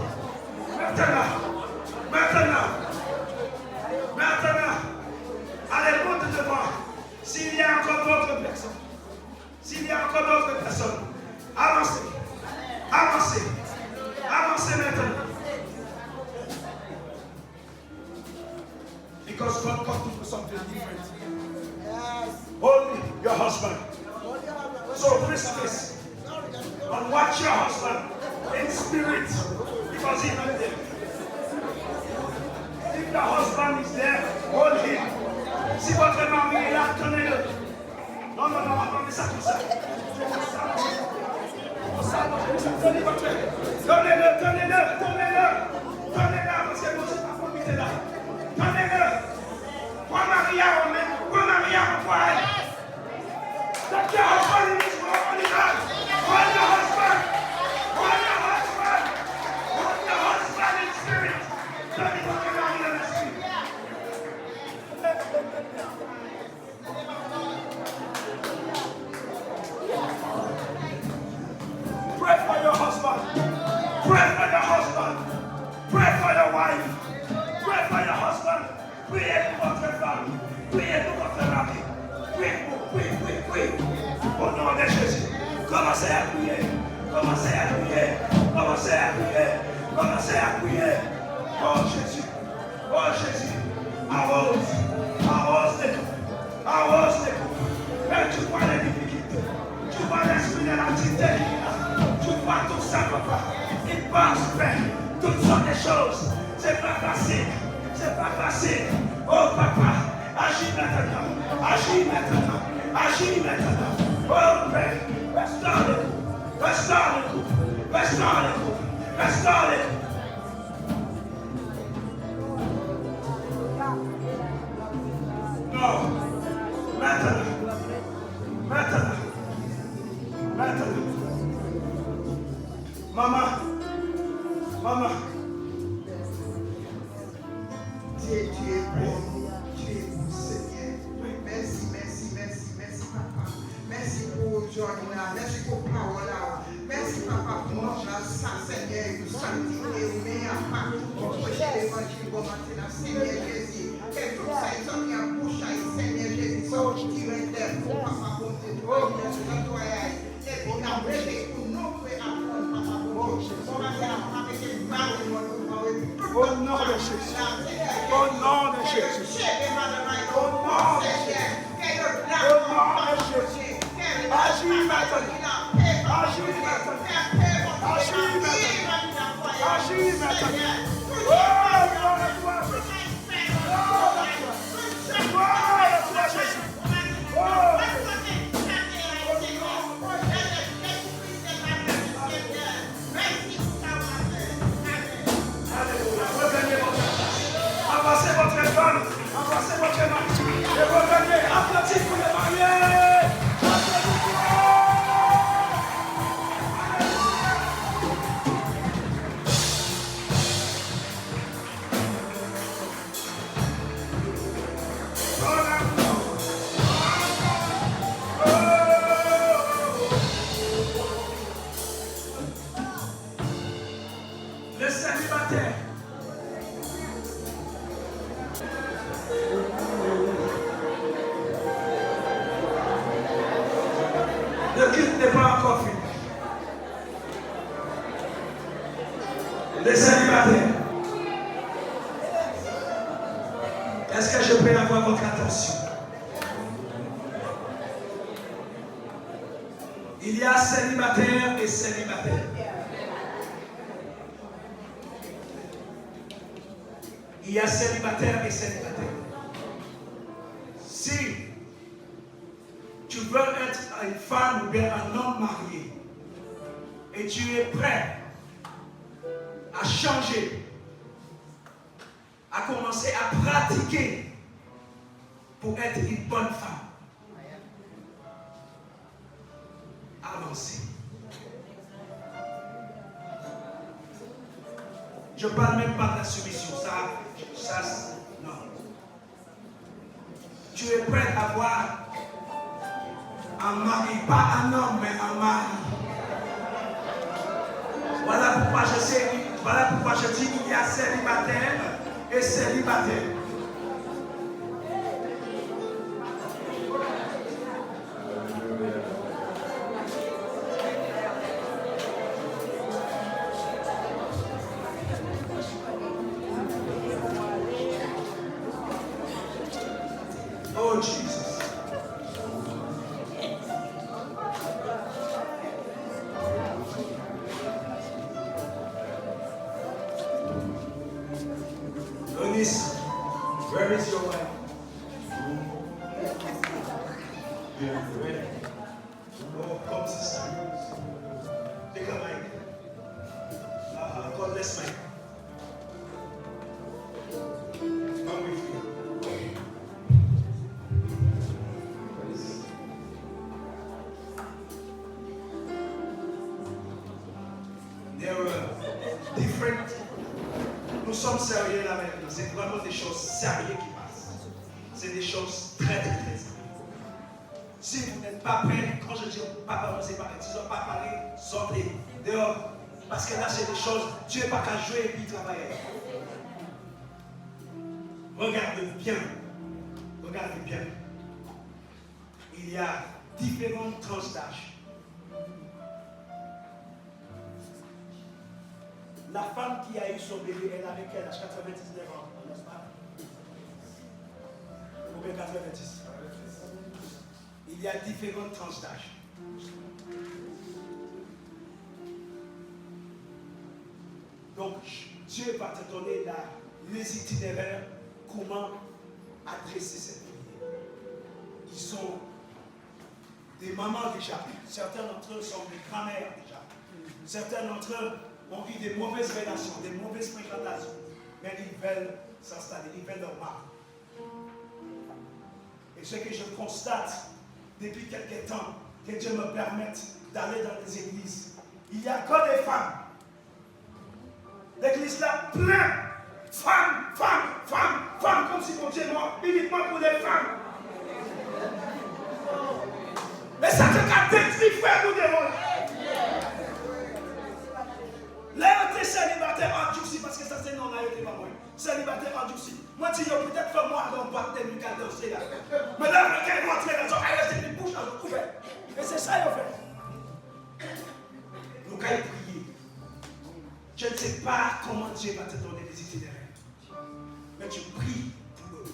Maintenant. Allez, monte devant. S'il y a encore d'autres personnes, avancez. Avancez maintenant. Because God called to do something different. Only your husband. So Christmas, and watch your husband in spirit because he's not there. If the husband is there, hold him. Si votre mari est là, tenez-le. Non, attendez ça tout ça. Tenez-le, parce que nous sommes pas promis là. Tenez-le. Point Maria, That your husband is on his hand. Hold your husband. Hold your husband. Hold your husband in spirit. Don't even get out here in the street. Pray for your husband. Pray for your husband. Pray for your wife. Pray for your husband. Priez pour votre femme. Priez pour votre mari. Priez. Au nom de Jésus. Commencez à prier. Commencez à prier. Commencez à prier. Commencez à prier. Oh Jésus. Oh Jésus. Arrose. Arrose les couples. Arrose les couples. Et tu vois les difficultés. Tu vois l'esprit de la tité. Tu vois tout ça, papa. Il passe bien. Toutes sortes de choses. C'est pas facile. C'est pas facile. Oh papa. Agis maintenant. Agis maintenant. Agis maintenant. Oh Père. Restaure les couples. Restaure les couples. Restaure les couples. Restaure les couples. Non. Maintenant. Maintenant. Maintenant. Maman. Maman. Tu es bon. Tu es bon, Seigneur. Merci, papa. Merci pour aujourd'hui. Merci pour parole. Merci, papa, pour manger ça, Seigneur. Pour sanctifier, mais à part pour prêcher l'évangile, pour matin, Seigneur Jésus. Et tout ça, ils ont mis en bouche, Seigneur Jésus. Ça, qui m'aide, papa, pour te nettoyer. Et pour n'empêcher pour nous, pour apprendre, papa, pour Dieu. On va faire avec une barre de mon Au nom de Jésus. Au nom de Jésus. Au nom de Jésus. Au nom de Jésus. Agis maintenant. Agis maintenant. Agis maintenant. Agis maintenant. Oh, gloire à toi, Jésus. Gloire à toi, Jésus. Oh, embrassez votre femme, embrassez votre mari, et revenez, applaudissez pour les mariés. Les célibataires. Le culte n'est pas encore fini. Les célibataires. Est-ce que je peux avoir votre attention? Il y a célibataire et célibataire. Il y a célibataire et célibataire. Si tu veux être une femme ou bien un homme marié et tu es prêt à changer, à commencer à pratiquer pour être une bonne femme, avancez. Je ne parle même pas de la soumission, ça, non. Tu es prêt à avoir un mari, pas un homme, mais un mari. Voilà pourquoi je dis qu'il y a célibataire et célibataire. Oh Jesus. Where is your wife? Oh, come sister. Take a mic. God bless mic. Come with me. There were different. Nous sommes sérieux là maintenant. C'est vraiment des choses sérieuses qui passent. C'est des choses très très très sérieuses. Si vous n'êtes pas prêts, quand je dis pas commencer par les disons pas parler, sortez dehors. Parce que là c'est des choses, Dieu n'est pas qu'à jouer et puis travailler. Regardez bien. Regardez bien. Il y a différentes tranches d'âge. La femme qui a eu son bébé, elle avait quel âge? 99 ans, n'est-ce pas? Ou bien 90. Il y a différentes tranches d'âge. Donc, Dieu va te donner les itinéraires, comment adresser cette prière. Ils sont des mamans déjà. Certains d'entre eux sont des grand-mères déjà. Certains d'entre eux ont eu des mauvaises relations, des mauvaises fréquentations. Mais ils veulent s'installer, ils veulent leur marque. Et ce que je constate depuis quelques temps, que Dieu me permette d'aller dans les églises, il n'y a que des femmes. L'église là, plein. Femmes, femmes, femmes, femmes, comme si mon Dieu est mort, uniquement pour les femmes. Mais ça te garde détruit, frère, nous devons. Là, on est célibataire endurci, parce que ça c'est non, on a été pas moi. Célibataire endurci. Moi, je dis, peut-être que moi, on va te lui danser là. Mais là, quand il rentre dans son aïe, c'est une bouche dans le couvert. Et c'est ça, il fait. Nous, quand il prier, je ne sais pas comment Dieu va te donner des itinéraires. Mais tu pries pour eux.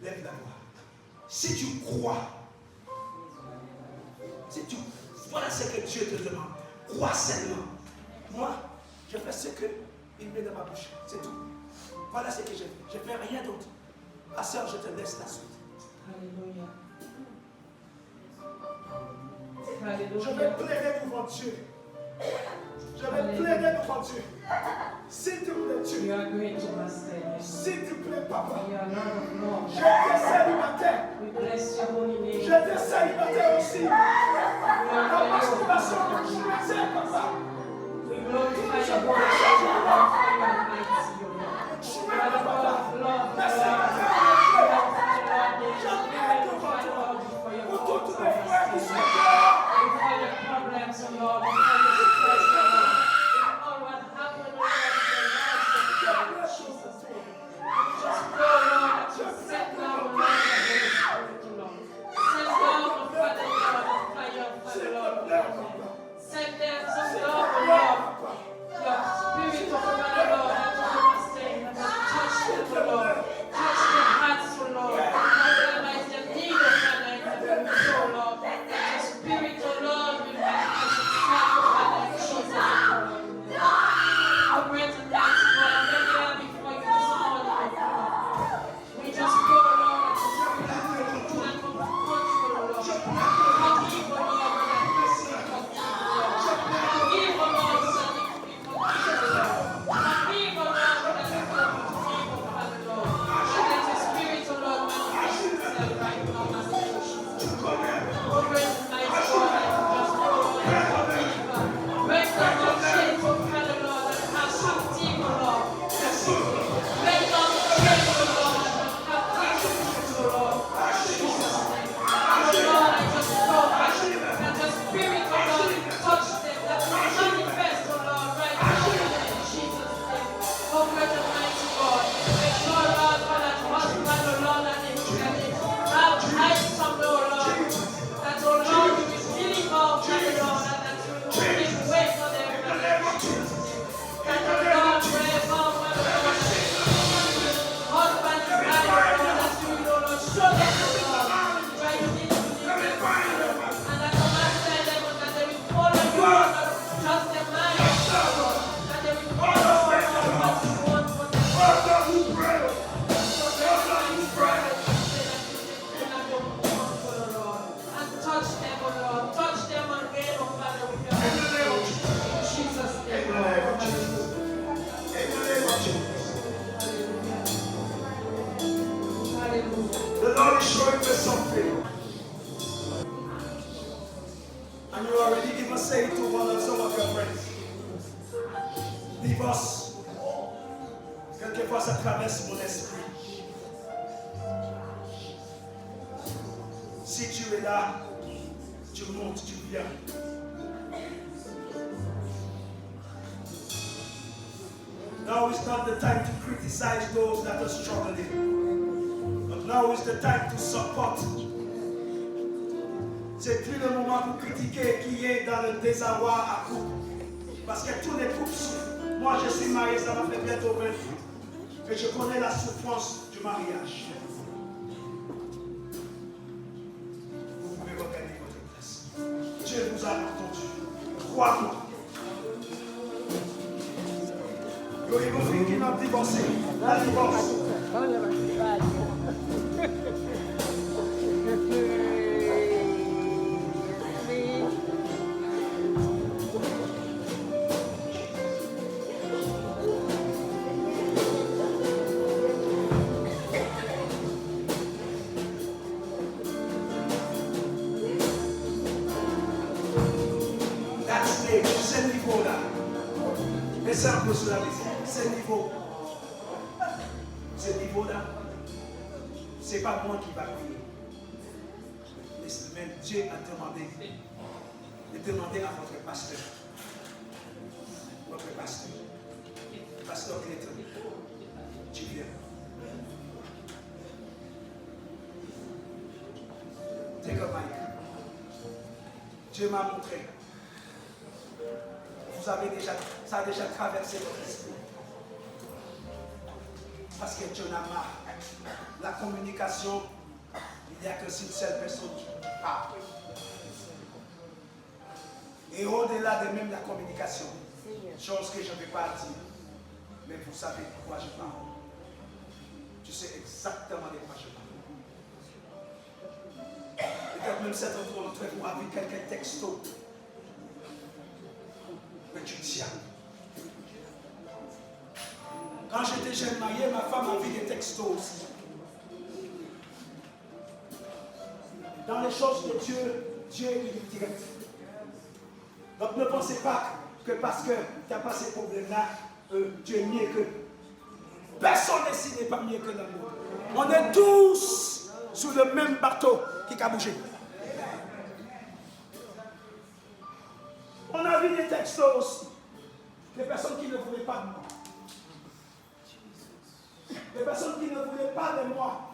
Lève la voix. Si tu crois, voilà ce que Dieu te demande. Crois seulement. Moi, je fais ce qu'il met dans ma bouche. C'est tout. Voilà ce que je fais. Je ne fais rien d'autre. Ma soeur, je te laisse la suite. Alléluia. Je vais plaider devant Dieu. Je vais plaider devant Dieu. S'il te plaît, Dieu. You are great to master. S'il te plaît, Papa. You are Lord of Lords. J'étais célibataire. We bless your holy name. J'étais célibataire aussi. La We masturbation que je faisais, Papa. glorify your holy name. We glorify your mighty, your Lord. Je You are the God of love, Mais Lord. c'est We magnify Lord for your pour faults, tous for mes your frères qui sins, sont dehors. for your problems, Lord, for your stress, Lord. In all what happened, Lord, in the lives of Jesus, Lord. We just pray, Lord, that you set down, Lord, the Holy Spirit, Lord. Send down the Father, Lord, the fire of the Lord. Send them some love, Lord. Your spirit of the Lord, that you must stay, that touch them, Hallelujah. The Lord is showing me something. And you already even say it to some of your friends. Divorce. Quelquefois ça traverse mon esprit. Si tu es là, tu montes, tu viens. Now is not the time to criticize those that are struggling. But now is the time to support. C'est plus le moment pour critiquer qui est dans le désarroi à couple. Parce que tous les couples souffrent. Moi, je suis marié, ça m'a fait bientôt 20 ans. Et je connais la souffrance du mariage. Vous pouvez regagner votre place. Dieu vous a entendu. Crois-moi. Il y a une fille qui m'a divorcé. La divorce. C'est le niveau là. Mais c'est un peu sur la liste. C'est le niveau. Ce niveau-là, ce n'est pas moi qui va prier. Mais Dieu a demandé de demander à votre pasteur. Votre pasteur. Pasteur Clayton. Tu viens. Take a mic. Dieu m'a montré. Ça a déjà traversé votre esprit. Parce que Dieu n'a marre. La communication, il n'y a que une seule personne qui parle. Et au-delà de même la communication, chose que je ne vais pas dire, mais vous savez de quoi je parle. Tu sais exactement de quoi je parle. Peut-être même certains d'entre vous avez vu quelques textos. Mais tu tiens. Quand j'étais jeune marié, ma femme a vu des textos aussi. Dans les choses de Dieu, Dieu est direct. Donc ne pensez pas que parce que tu n'as pas ces problèmes-là, tu es mieux que. Personne ici n'est pas mieux que l'amour. On est tous sur le même bateau qui a bougé. On a vu des textos aussi. Des personnes qui ne voulaient pas de moi. Des personnes qui ne voulaient pas de moi.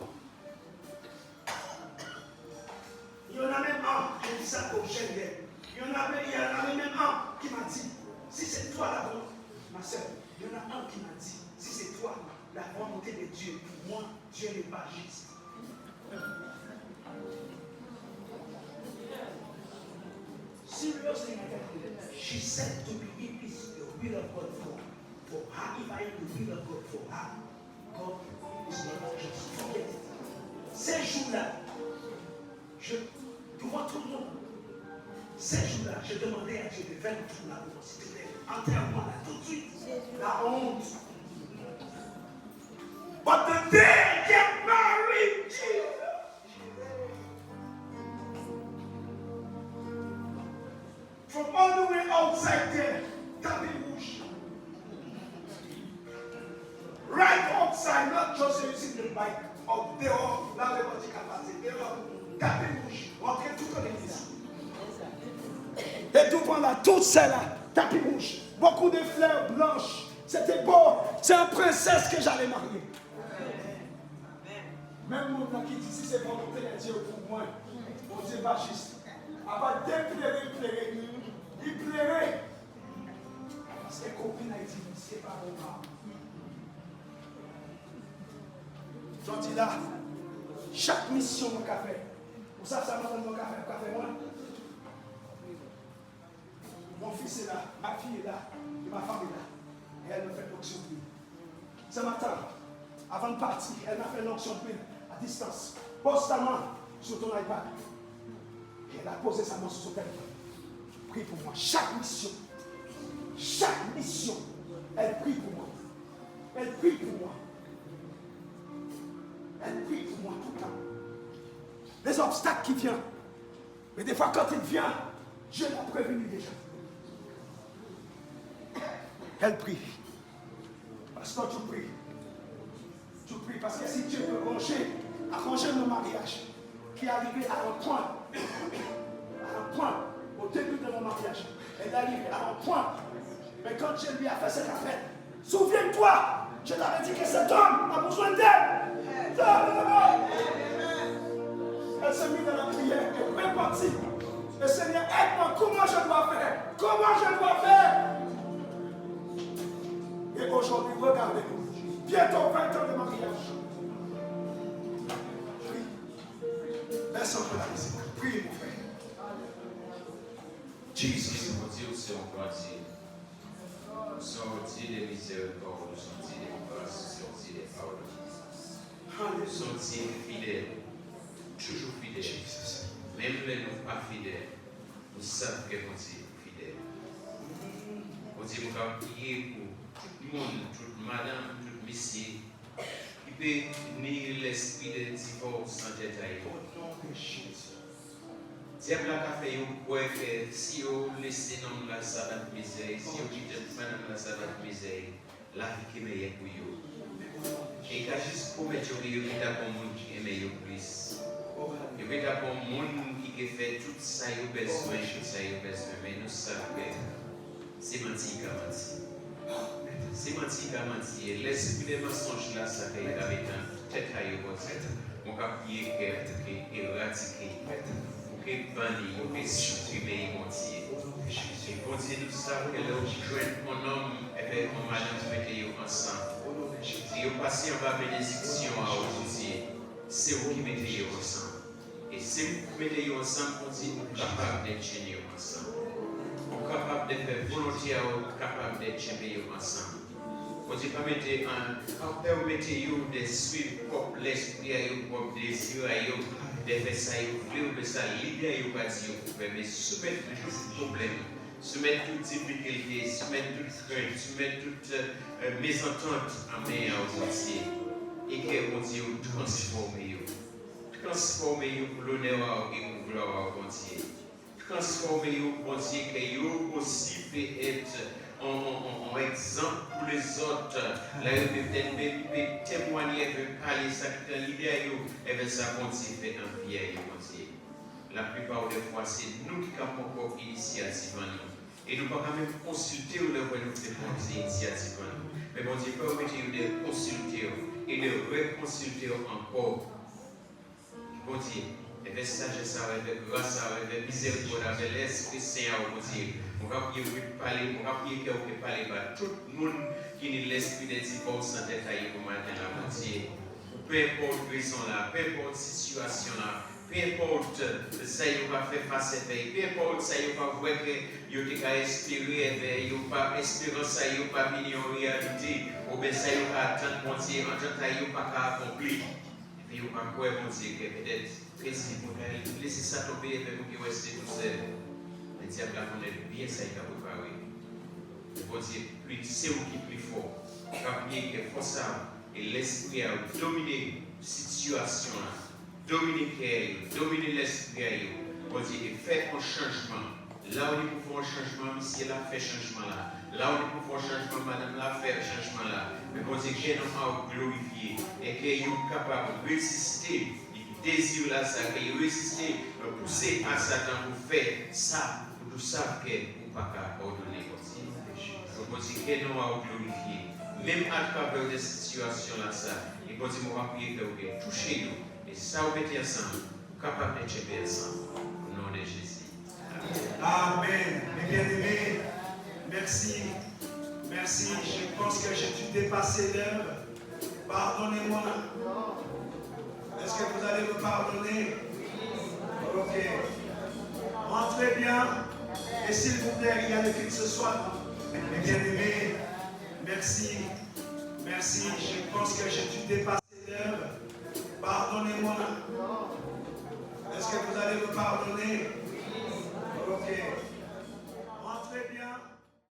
Il y en a même un qui dit ça au Schengen. Il y en a même un qui m'a dit, si c'est toi la volonté, ma soeur, il y en a un qui m'a dit, si c'est toi la volonté de Dieu, pour moi, Dieu n'est pas juste. Seriously, she said to me, it is the will of God for her. If I am the will of God for her, God is not just. Forget it. Ces jours-là, devant tout le monde, ces jours-là, je demandais à Dieu de faire tout là, s'il te plaît, enterre-moi là tout de suite. La honte. But the day I get married, from all the way outside there, tapis rouge. Right outside, not just using the bike, up dehors, là, les petits capacités, dehors, tapis rouge, rentrer tout en l'église. Et devant là, toute celle-là, tapis rouge, beaucoup de fleurs blanches. C'était beau, c'est une princesse que j'allais marier. Même mon qui dit si c'est volonté de Dieu pour moi, mon Dieu va juste. Avant d'implairer, il plairait. Parce que copine a dit, c'est pas bon. Je dis là, chaque mission mon café. Pour ça, ça m'a donné mon café moi. Mon fils est là, ma fille est là, et ma femme est là. Et elle me fait l'onction pile. Ce matin, avant de partir, elle m'a fait l'onction pile à distance. Pose ta main sur ton iPad. Et elle a posé sa main sur son téléphone. Prie pour moi. Chaque mission, elle prie pour moi. Elle prie pour moi. Elle prie pour moi. les obstacles qui viennent. Mais des fois, quand il vient, Dieu l'a prévenu déjà. Elle prie. Pasteur, tu pries. Tu pries parce que si Dieu peut arranger mon mariage, qui est arrivé à un point, au début de mon mariage, elle est arrivée à un point. Mais quand Dieu lui a fait cette affaire, souviens-toi, je t'avais dit que cet homme a besoin d'elle. Elle s'est mise dans la prière, elle est repartie. Le Seigneur, aide-moi, comment je dois faire? Comment je dois faire? Et aujourd'hui, regardez-nous. Bientôt 20 ans de mariage. Prie. Laisse un peu la musique. Prie, mon frère. Jesus. Mon Dieu, c'est encore dit. Nous sommes dit des miséricordes, nous sommes dit des grâces, nous sommes dit des paroles. Nous sommes dit fidèles, toujours fidèles. Même les nous pas fidèles, nous savons que nous sommes fidèles. On dit qu'on va prier pour tout le monde, toute madame, toute monsieur, qui peut ni l'esprit de divorce en tête à eux. Diable a fait un point que si vous laissez dans la salle de misère, si vous quittez madame la salle de misère, la vie qui est meilleure pour vous. Et quand juste pour mettre vous, vous êtes un monde qui est meilleur plus. Vous êtes un monde qui fait tout ça, vous besoin, tout ça, vous besoin. Mais nous savons que c'est menti qui a menti. C'est menti qui a menti. L'esprit de mensonge là, ça fait avec un tête à vous. On va prier que éradiquer. Que banni, que supprimer entier. Et continue nous savons que le jeune mon homme et mon madame se mettent ensemble. Si vous passez en bas bénédiction à aujourd'hui, c'est vous qui mettez ensemble. Et si vous mettez ensemble, continuez capable d'être géniaux ensemble. Vous capable de faire volontaire, capable d'être géniaux ensemble. Vous ne pas mettre permettez-vous de suivre l'esprit, votre désir, de faire ça, vous voulez ça, libérer, vous pas dire, mais soumettre tout problème, soumettre toute difficulté, soumettre toute crainte, soumettre toute mésentente en main à vous et que vous Dieu transformez-vous pour l'honneur et pour gloire à vous Dieu. Transformez-vous pour Dieu que vous aussi peut être en exemple pour les autres. Là, vous pouvez peut-être témoigner, parler, ça qui est l'idée, et bien ça continue à faire un pied. La plupart des fois, c'est nous qui avons encore l'initiative en nous. Et nous ne pouvons pas même consulter ou le voir nous faire l'initiative en nous. Mais bon Dieu, permettez-nous de consulter et de reconsulter encore. Bon Dieu, avec sagesse, avec grâce, avec miséricorde, avec l'Esprit Saint, bon Dieu. On va prier que vous parlez à tout le monde qui n'a l'esprit de divorce en tête à vous matin là, mon Dieu. Peu importe raison là, peu importe situation là, peu importe ça vous va faire face à vous, peu importe ça vous va voir que vous avez espéré, vous n'avez pas espérance, ça vous pas venir en réalité, ou bien ça vous va attendre, mon Dieu, en tant que vous pas accompli. Et vous va croire, mon Dieu, que peut-être, laissez ça tomber et vous qui restez tout seul. Le diable a connaît bien ça, il a préparé. Bon Dieu, c'est vous qui est plus fort. Capillez que force et l'esprit a dominé la situation, dominer cœur, dominer l'esprit. Bon Dieu, et fait un changement. Là où il faut faire un changement, monsieur l'a fait changement là. Là où il faut faire un changement, madame l'a fait changement là. Mais bon Dieu, qu'il nous a glorifié et qu'il est capable de résister. Désir là, ça, qu'il résister, pousser à Satan pour faire ça. Nous savons que nous ne pouvons pas ordonner comme ça. Donc, que nous avons glorifié. Même à travers des situations-là, ça, et nous avons prié que vous touchez-nous. Et ça, vous mettez ensemble, capable de checker ensemble. Au nom de Jésus. Amen. Mes bien-aimés, merci. Merci. Je pense que j'ai dû dépasser l'heure. Pardonnez-moi. Est-ce que vous allez me pardonner? Ok. Rentrez bien. Et s'il vous plaît, il y a le culte ce soir. Mes bien-aimés, merci. Merci. Je pense que j'ai dû dépasser l'heure. Pardonnez-moi. Est-ce que vous allez me pardonner? Ok.